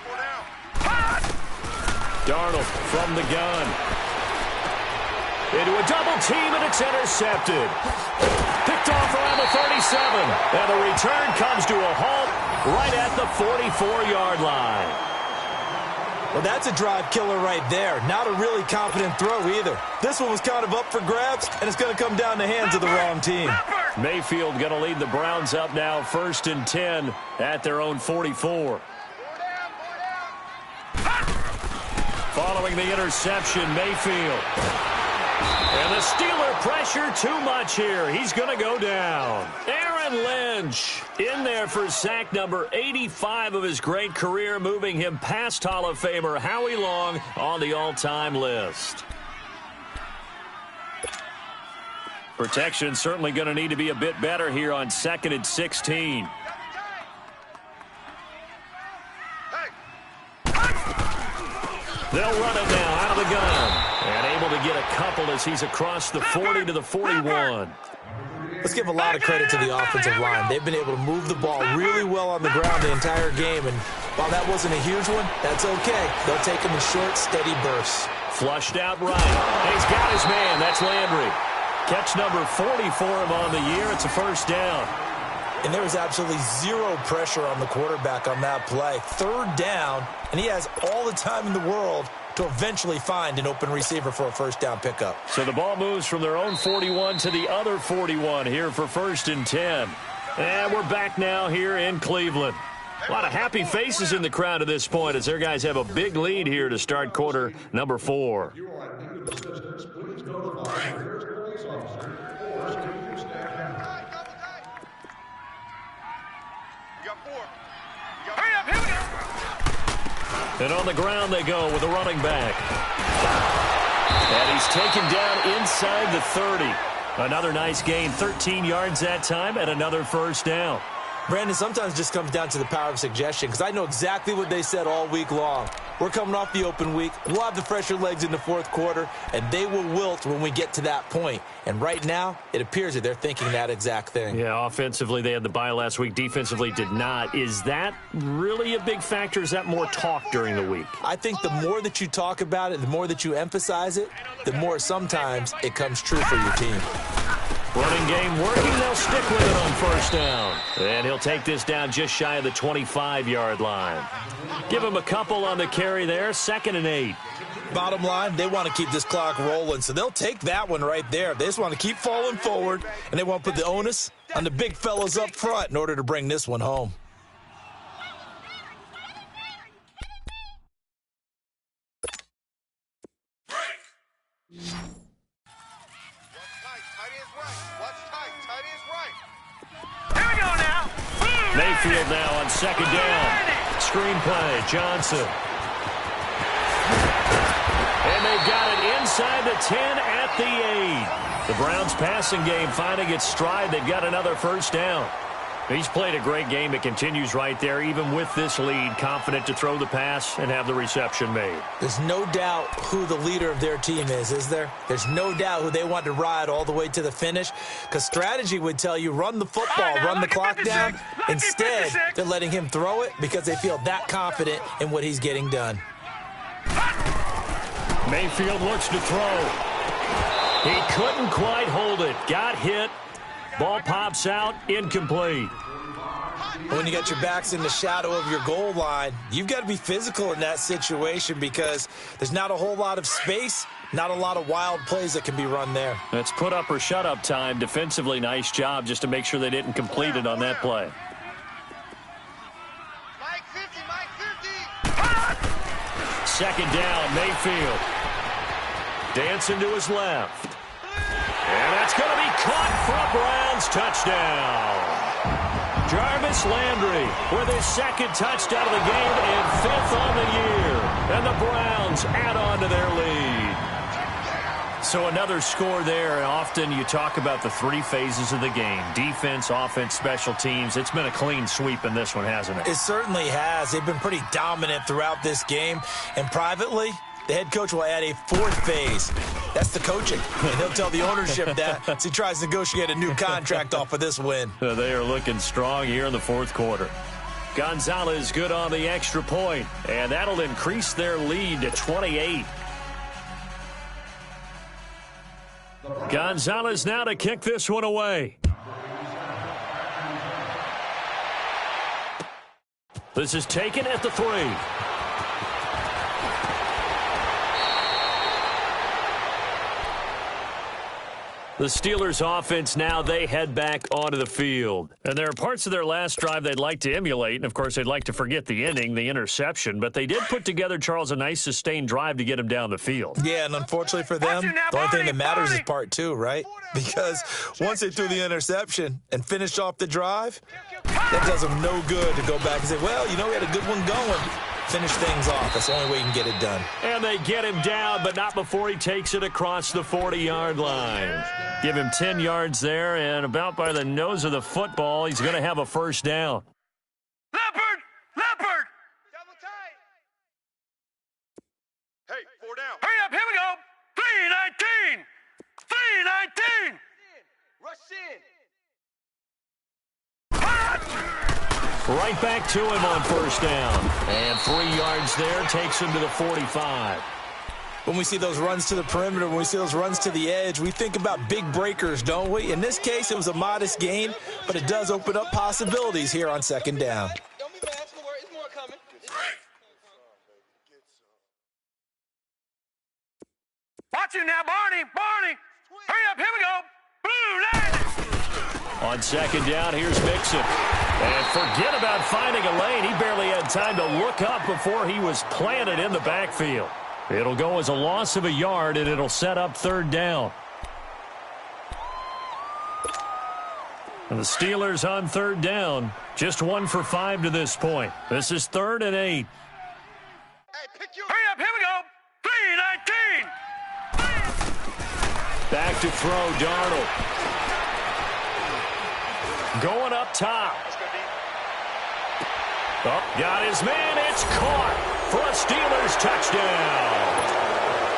4 down. Darnold from the gun. Into a double team, and it's intercepted. Picked off around the 37. And the return comes to a halt right at the 44-yard line. Well, that's a drive killer right there. Not a really confident throw either. This one was kind of up for grabs, and it's going to come down the hands of the wrong team. Mayfield going to lead the Browns up now 1st and 10 at their own 44. Following the interception, Mayfield. And the Steeler pressure too much here. He's going to go down. Aaron Lynch in there for sack number 85 of his great career, moving him past Hall of Famer Howie Long on the all-time list. Protection certainly going to need to be a bit better here on 2nd and 16. They'll run it now out of the gun. And able to get a couple as he's across the 40 to the 41. Let's give a lot of credit to the offensive line. They've been able to move the ball really well on the ground the entire game. And while that wasn't a huge one, that's okay. They'll take them in short, steady bursts. Flushed out right. And he's got his man. That's Landry. Catch number 40 for him on the year. It's a 1st down. And there was absolutely zero pressure on the quarterback on that play. 3rd down, and he has all the time in the world to eventually find an open receiver for a 1st down pickup. So the ball moves from their own 41 to the other 41 here for 1st and 10. And we're back now here in Cleveland. A lot of happy faces in the crowd at this point as their guys have a big lead here to start quarter number 4. And on the ground they go with a running back. And he's taken down inside the 30. Another nice gain, 13 yards that time, and another 1st down. Brandon, sometimes it just comes down to the power of suggestion, because I know exactly what they said all week long. We're coming off the open week. We'll have the fresher legs in the 4th quarter, and they will wilt when we get to that point. And right now, it appears that they're thinking that exact thing. Yeah, offensively, they had the bye last week. Defensively, did not. Is that really a big factor? Is that more talk during the week? I think the more that you talk about it, the more that you emphasize it, the more sometimes it comes true for your team. Running game working. They'll stick with it on 1st down. And he'll take this down just shy of the 25-yard line. Give him a couple on the carry there. 2nd and 8. Bottom line, they want to keep this clock rolling, so they'll take that one right there. They just want to keep falling forward, and they want to put the onus on the big fellas up front in order to bring this one home. Mayfield now on second down. Screenplay, Johnson. And they've got it inside the 10 at the 8. The Browns passing game finding its stride. They've got another first down. He's played a great game. It continues right there, even with this lead, confident to throw the pass and have the reception made. There's no doubt who the leader of their team is there? There's no doubt who they want to ride all the way to the finish, because strategy would tell you run the football, run the clock down. Instead, they're letting him throw it because they feel that confident in what he's getting done. Mayfield looks to throw. He couldn't quite hold it. Got hit. Ball pops out, incomplete. When you got your backs in the shadow of your goal line, you've got to be physical in that situation because there's not a whole lot of space, not a lot of wild plays that can be run there. That's put up or shut up time. Defensively, nice job just to make sure they didn't complete it on that play. Second down, Mayfield. Dancing to his left. And that's going to be caught for a Browns touchdown. Jarvis Landry with his second touchdown of the game and 5th on the year. And the Browns add on to their lead. So another score there. Often you talk about the 3 phases of the game. Defense, offense, special teams. It's been a clean sweep in this one, hasn't it? It certainly has. They've been pretty dominant throughout this game. And privately, the head coach will add a 4th phase. That's the coaching. And he'll tell the ownership that as he tries to negotiate a new contract off of this win. They are looking strong here in the 4th quarter. Gonzalez good on the extra point, and that'll increase their lead to 28. Gonzalez now to kick this one away. This is taken at the 3. The Steelers offense now, they head back onto the field. And there are parts of their last drive they'd like to emulate. And, of course, they'd like to forget the ending, the interception. But they did put together, Charles, a nice sustained drive to get him down the field. Yeah, and unfortunately for them, the only thing that matters is part 2, right? Because once they threw the interception and finished off the drive, that does them no good to go back and say, well, you know, we had a good one going. Finish things off. That's the only way you can get it done. And they get him down, but not before he takes it across the 40-yard line. Give him 10 yards there, and about by the nose of the football, he's going to have a first down. Leopard! Leopard! Double tight. Hey, 4 down. Hurry up, here we go. 3-19. 3-19. Rush in. Right back to him on first down. And 3 yards there takes him to the 45. When we see those runs to the perimeter, when we see those runs to the edge, we think about big breakers, don't we? In this case, it was a modest gain, but it does open up possibilities here on second down. Don't be mad. It's more coming. Watch it now, Barney. Barney. Hurry up. Here we go. Blue line. On second down, here's Mixon. And forget about finding a lane. He barely had time to look up before he was planted in the backfield. It'll go as a loss of a yard, and it'll set up third down. And the Steelers on third down, just 1 for 5 to this point. This is 3rd and 8. Hey, hurry up, here we go. 3-19. Back to throw, Darnold. Going up top. Oh, got his man. It's caught for a Steelers touchdown.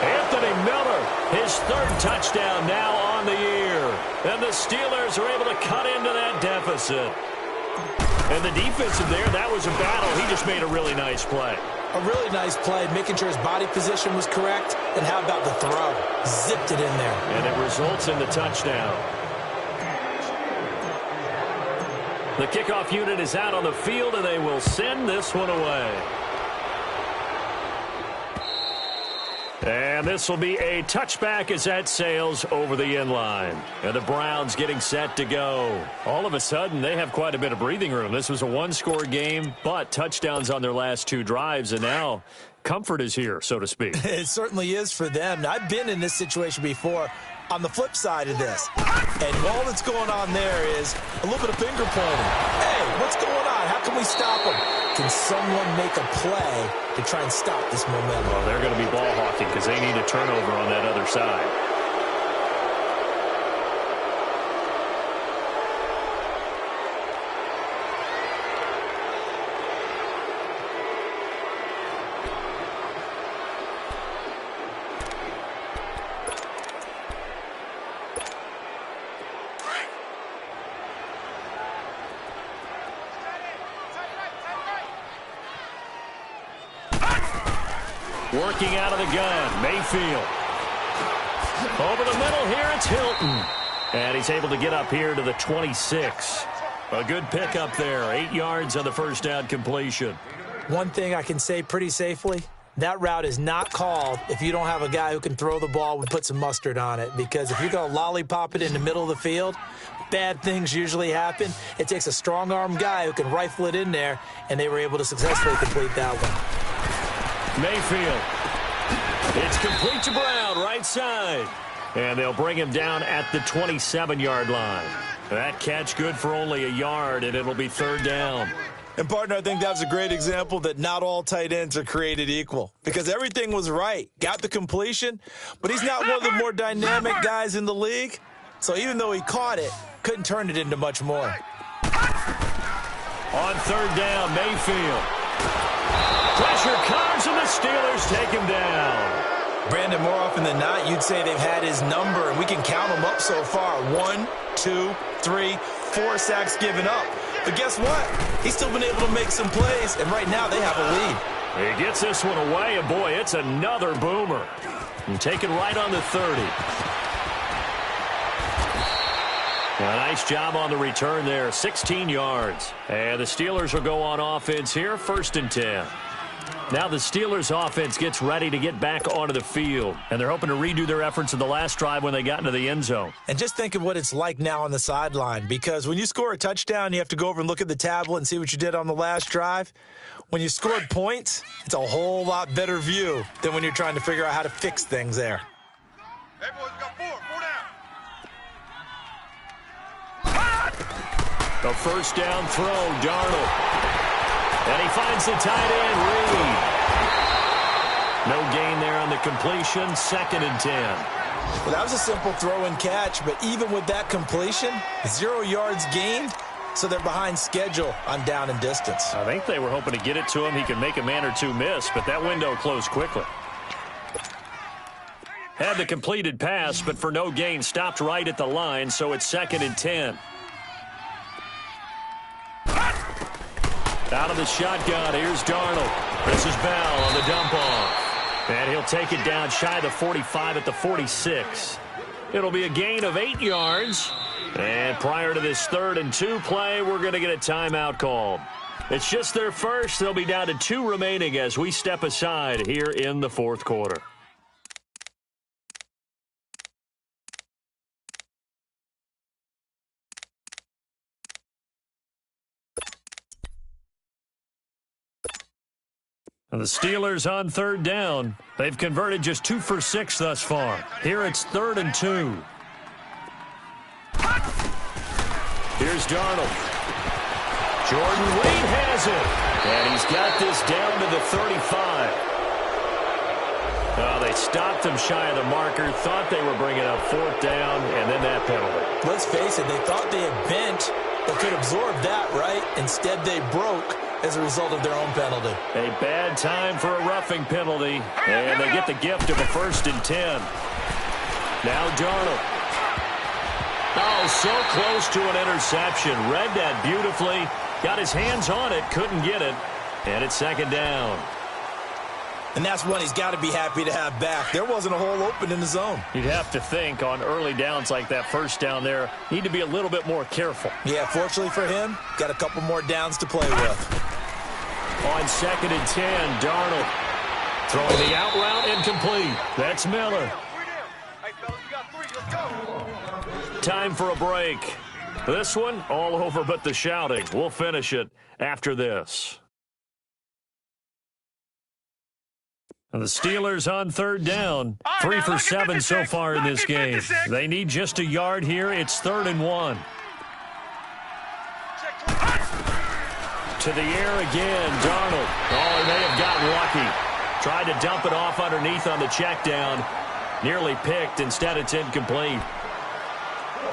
Anthony Miller, his 3rd touchdown now on the year. And the Steelers are able to cut into that deficit. And the defensive there, that was a battle. He just made a really nice play. A really nice play, making sure his body position was correct. And how about the throw? Zipped it in there. And it results in the touchdown. The kickoff unit is out on the field, and they will send this one away. And this will be a touchback as that sails over the inline. And the Browns getting set to go. All of a sudden, they have quite a bit of breathing room. This was a 1-score game, but touchdowns on their last 2 drives, and now comfort is here, so to speak. It certainly is for them. I've been in this situation before. on the flip side of this. And all that's going on there is a little bit of finger pointing. Hey, what's going on? How can we stop them? Can someone make a play to try and stop this momentum? Well, they're going to be ball hawking because they need a turnover on that other side. Working out of the gun, Mayfield. Over the middle here, it's Hilton. And he's able to get up here to the 26. A good pickup there, 8 yards on the first down completion. One thing I can say pretty safely, that route is not called if you don't have a guy who can throw the ball and put some mustard on it. Because if you're going to lollipop it in the middle of the field, bad things usually happen. It takes a strong-arm guy who can rifle it in there, and they were able to successfully complete that one. Mayfield. It's complete to Brown, right side. And they'll bring him down at the 27-yard line. That catch good for only a yard, and it'll be third down. And, partner, I think that was a great example that not all tight ends are created equal. Because everything was right. Got the completion, but he's not one of the more dynamic guys in the league. So even though he caught it, couldn't turn it into much more. On third down, Mayfield. Pressure comes, and the Steelers take him down. Brandon, more often than not, you'd say they've had his number, and we can count them up so far. 1, 2, 3, 4 sacks given up. But guess what? He's still been able to make some plays, and right now they have a lead. He gets this one away, and boy, it's another boomer. And taken right on the 30. A nice job on the return there, 16 yards. And the Steelers will go on offense here, 1st and 10. Now the Steelers offense gets ready to get back onto the field. And they're hoping to redo their efforts in the last drive when they got into the end zone. And just think of what it's like now on the sideline. Because when you score a touchdown, you have to go over and look at the tablet and see what you did on the last drive. When you scored points, it's a whole lot better view than when you're trying to figure out how to fix things there. Hey, boys, got 4 down. A first down throw, Darnold. And he finds the tight end, Reed. No gain there on the completion, 2nd and 10. Well, that was a simple throw and catch, but even with that completion, 0 yards gained, so they're behind schedule on down and distance. I think they were hoping to get it to him. He could make a man or two miss, but that window closed quickly. Had the completed pass, but for no gain, stopped right at the line, so it's 2nd and 10. Out of the shotgun, here's Darnold. This is Bell on the dump off. And he'll take it down shy of the 45 at the 46. It'll be a gain of 8 yards. And prior to this 3rd and 2 play, we're going to get a timeout called. It's just their first. They'll be down to 2 remaining as we step aside here in the 4th quarter. And the Steelers on 3rd down. They've converted just 2 for 6 thus far. Here it's 3rd and 2. Here's Darnold. Jordan Reed has it. And he's got this down to the 35. Oh, they stopped him shy of the marker, thought they were bringing up 4th down, and then that penalty. Let's face it, they thought they had bent but could absorb that, right? Instead, they broke as a result of their own penalty. A bad time for a roughing penalty, and they get the gift of a 1st and 10. Now Darnold. Oh, so close to an interception. Read that beautifully. Got his hands on it, couldn't get it, and it's 2nd down. And that's one he's got to be happy to have back. There wasn't a hole open in the zone. You'd have to think on early downs like that 1st down there, need to be a little bit more careful. Yeah, fortunately for him, got a couple more downs to play with. On 2nd and 10, Darnold throwing the out route incomplete. That's Miller. Hey, fellas, you got 3. Let's go. Time for a break. This one, all over but the shouting. We'll finish it after this. The Steelers on third down. 3 for 7 so far in this game. They need just a yard here. It's 3rd and 1. To the air again, Darnold. Oh, he may have gotten lucky. Tried to dump it off underneath on the check down. Nearly picked. Instead, it's incomplete.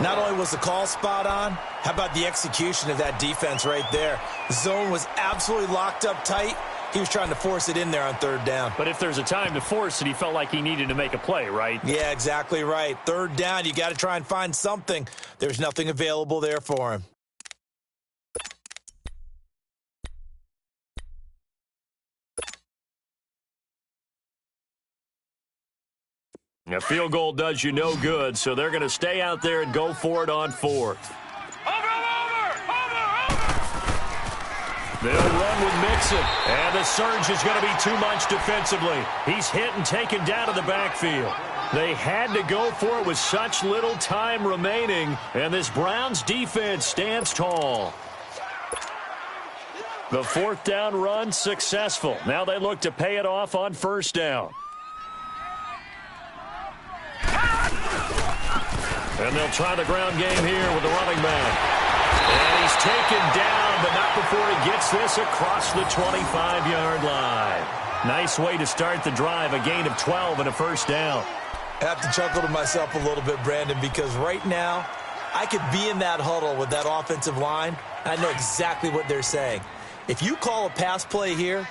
Not only was the call spot on, how about the execution of that defense right there? The zone was absolutely locked up tight. He was trying to force it in there on 3rd down. But if there's a time to force it, he felt like he needed to make a play, right? Yeah, exactly right. 3rd down, you got to try and find something. There's nothing available there for him. A field goal does you no good, so they're going to stay out there and go for it on 4th. They'll run with Mixon, and the surge is going to be too much defensively. He's hit and taken down to the backfield. They had to go for it with such little time remaining, and this Browns defense stands tall. The 4th down run successful. Now they look to pay it off on 1st down. And they'll try the ground game here with the running back. And he's taken down, but not before he gets this across the 25-yard line. Nice way to start the drive, a gain of 12 and a 1st down. I have to chuckle to myself a little bit, Brandon, because right now I could be in that huddle with that offensive line, and I know exactly what they're saying. If you call a pass play here,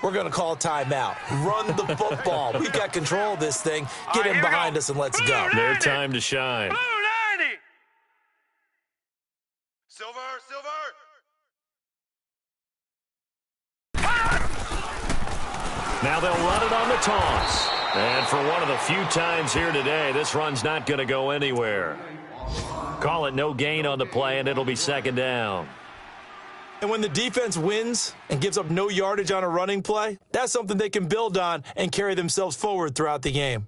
we're going to call a timeout. Run the football. We've got control of this thing. Get him behind us and let's go. Their time to shine. Silver. Now they'll run it on the toss. And for one of the few times here today, this run's not going to go anywhere. Call it no gain on the play, and it'll be 2nd down. And when the defense wins and gives up no yardage on a running play, that's something they can build on and carry themselves forward throughout the game.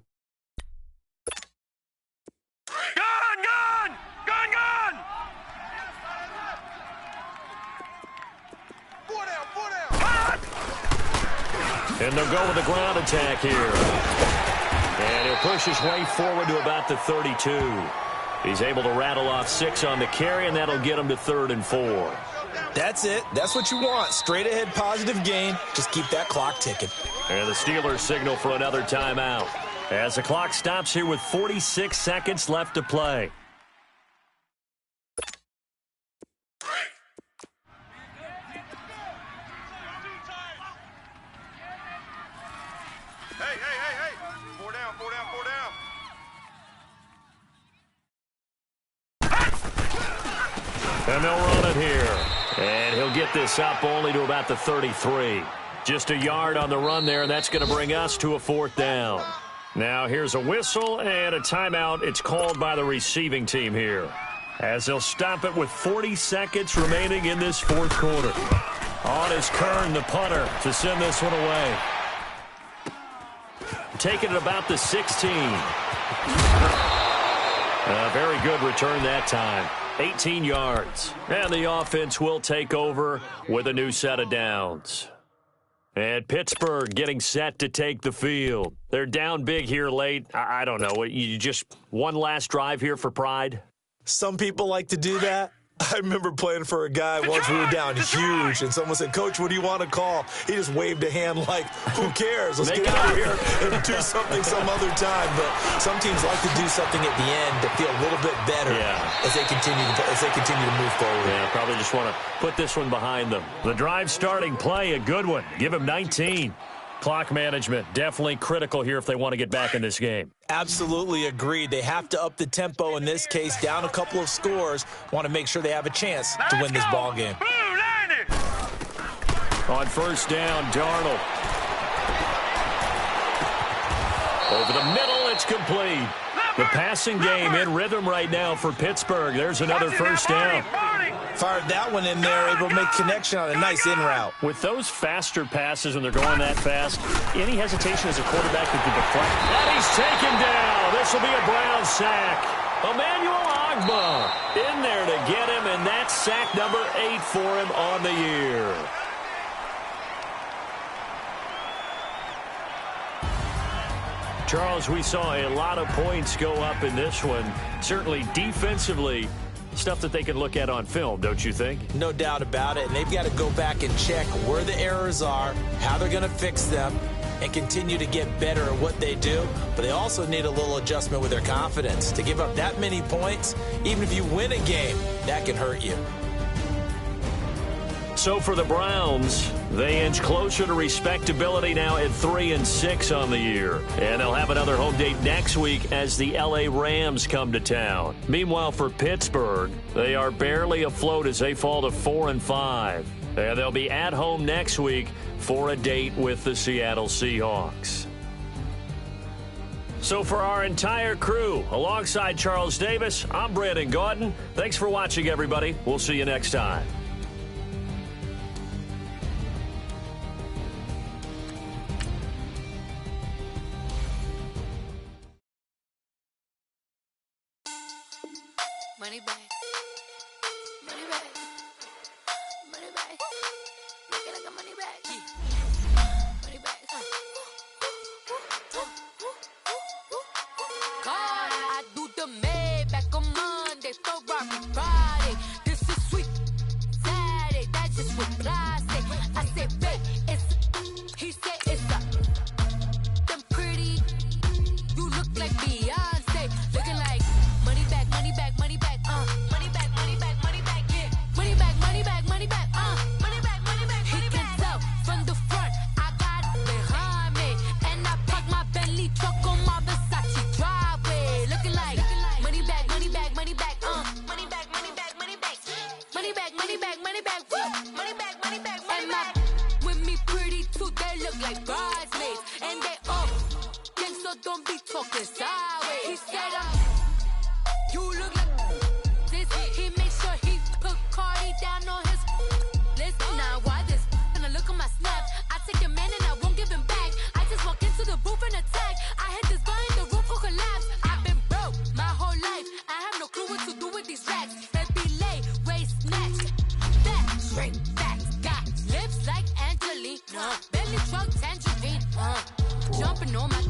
Gun! 4 down. And they'll go with the ground attack here. And he'll push his way forward to about the 32. He's able to rattle off 6 on the carry, and that'll get him to 3rd and 4. That's it. That's what you want. Straight ahead positive gain. Just keep that clock ticking. And the Steelers signal for another timeout as the clock stops here with 46 seconds left to play. Hey. 4 down. And they'll run it here. And he'll get this up only to about the 33. Just a yard on the run there, and that's going to bring us to a 4th down. Now here's a whistle and a timeout. It's called by the receiving team here, as they'll stop it with 40 seconds remaining in this 4th quarter. On is Kern, the punter, to send this one away. Taking it about the 16. A very good return that time. 18 yards. And the offense will take over with a new set of downs. And Pittsburgh getting set to take the field. They're down big here late. I don't know. You just one last drive here for pride? Some people like to do that. I remember playing for a guy once we were down huge, and someone said, "Coach, what do you want to call?" He just waved a hand like, who cares? Let's get out of here and do something some other time. But some teams like to do something at the end to feel a little bit better as they continue to move forward. Yeah, probably just want to put this one behind them. The drive starting play, a good one. Give him 19. Clock management, definitely critical here if they want to get back in this game. Absolutely agreed. They have to up the tempo in this case, down a couple of scores. Want to make sure they have a chance to win this ball game. On 1st down, Darnold. Over the middle, it's complete. The passing game in rhythm right now for Pittsburgh. There's another 1st down. Fired that one in there, able to make connection on a nice in route. With those faster passes when they're going that fast, any hesitation as a quarterback to deflect. And he's taken down. This will be a Brown sack. Emmanuel Ogbah in there to get him, and that's sack number 8 for him on the year. Charles, we saw a lot of points go up in this one. Certainly defensively, stuff that they can look at on film, don't you think? No doubt about it. And they've got to go back and check where the errors are, how they're going to fix them, and continue to get better at what they do. But they also need a little adjustment with their confidence. To give up that many points, even if you win a game, that can hurt you. So for the Browns, they inch closer to respectability now at 3-6 on the year. And they'll have another home date next week as the LA Rams come to town. Meanwhile, for Pittsburgh, they are barely afloat as they fall to 4-5. And they'll be at home next week for a date with the Seattle Seahawks. So for our entire crew, alongside Charles Davis, I'm Brandon Gaudin. Thanks for watching, everybody. We'll see you next time. Money back. Money back. Money back. Make it like a money back. Money back. God, I do the Maybach on Monday, Ferrari Friday. This is sweet Saturday, that's just what plastic. I said, babe, it's, he said it's a, them pretty, you look like Beyonce, looking like money back, money back, money back, money back, money back, money back, yeah, money back, money back, money back, money back, money back, he can tell from the front, I got it behind me, and I park my Bentley truck on my Versace driveway, looking like money back, money back, money back, money back, money back, money back, money back, money back, money back, woo, money back, money back, money back, with me pretty too, they look like bridesmaids, and they all gang, so don't be talking sideways. He said you look like this. He made sure he put Cardi down on his list. Now why this? When I look at my snap, I take your man and I won't give him back. I just walk into the booth and attack. I hit this guy in the roof will collapse. I've been broke my whole life. I have no clue what to do with these racks. Heavy lay, waist snatch, fat, straight facts. Got lips like Angelina, belly truck tangerine, jumping on my.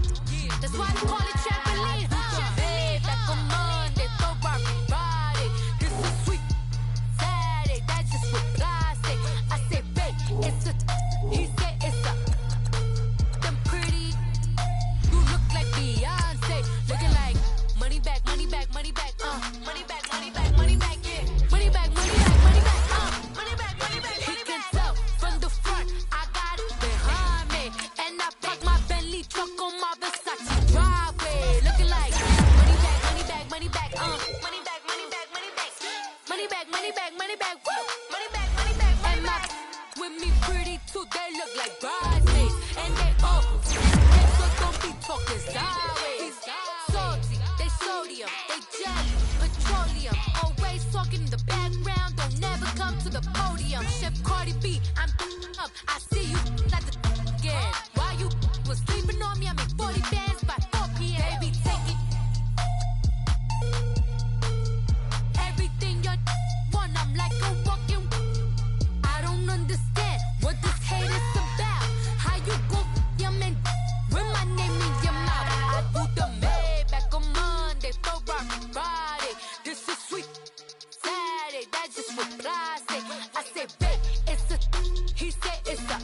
That's why they call it trampoline. Babe, back on Monday, Ferrari Friday. This is sweet Saturday, that's just with plastic. I said, babe, it's a, he said it's a, them pretty, you look like Beyonce, looking like money back, money back, money back, money back, money back, money back, yeah, money back, money back, money back, money back, money back. He can tell from the front, I got it behind me, and I park my Bentley truck on my Versace driveway, looking like money back, money back, money back, money back, money back, money back, money back, money back, money back, woo, money back, money back, money back. With me pretty too, they look like bridesmaids, and they all gang, so don't be talking sideways. Salty, they sodium, they jelly, petroleum, always talking in the background, don't never come to the podium. Chef Cardi B, I'm up, I see you like the again. Why you was sleeping on me? I make 40 bands by 4 p.m. Baby, take it. Everything you want, I'm like a walking. I don't understand what this hate is about. How you go, your man, with my name in your mouth. I do the Maybach on Monday, Ferrari Friday. This is sweet Saturday, that's just with plastic. I said, babe, it's a, he said it's a,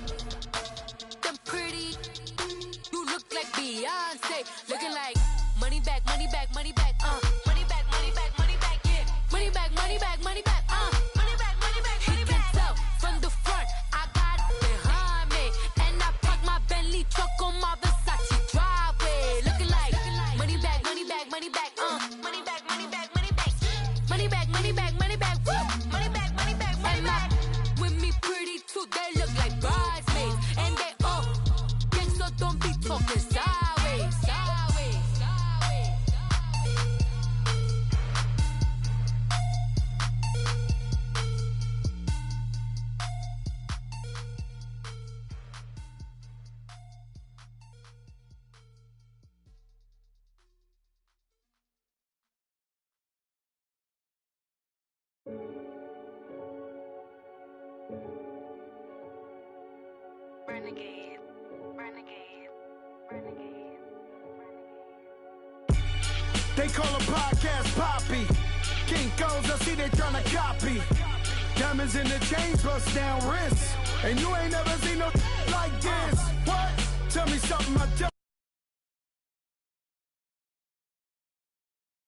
them pretty, you look like Beyonce, looking like money back, money back, money back, money back, money back, money back, yeah, money back, money back, money back, money back, money back, money back. He can tell from the front, I got it behind me, and I park my Bentley truck on my Versace driveway, looking like money back, money back, money back, money back, money back, money back, money back, money back, money back, woo, money back, money back, money back. With me pretty too, they look like bridesmaids, and they all gang, so don't be talking sideways, sideways, sideways. Renegade, renegade, renegade, renegade. They call a podcast Poppy. Kinkos, I see they tryna copy. Diamonds in the chains, bust down wrists. And you ain't never seen no like this.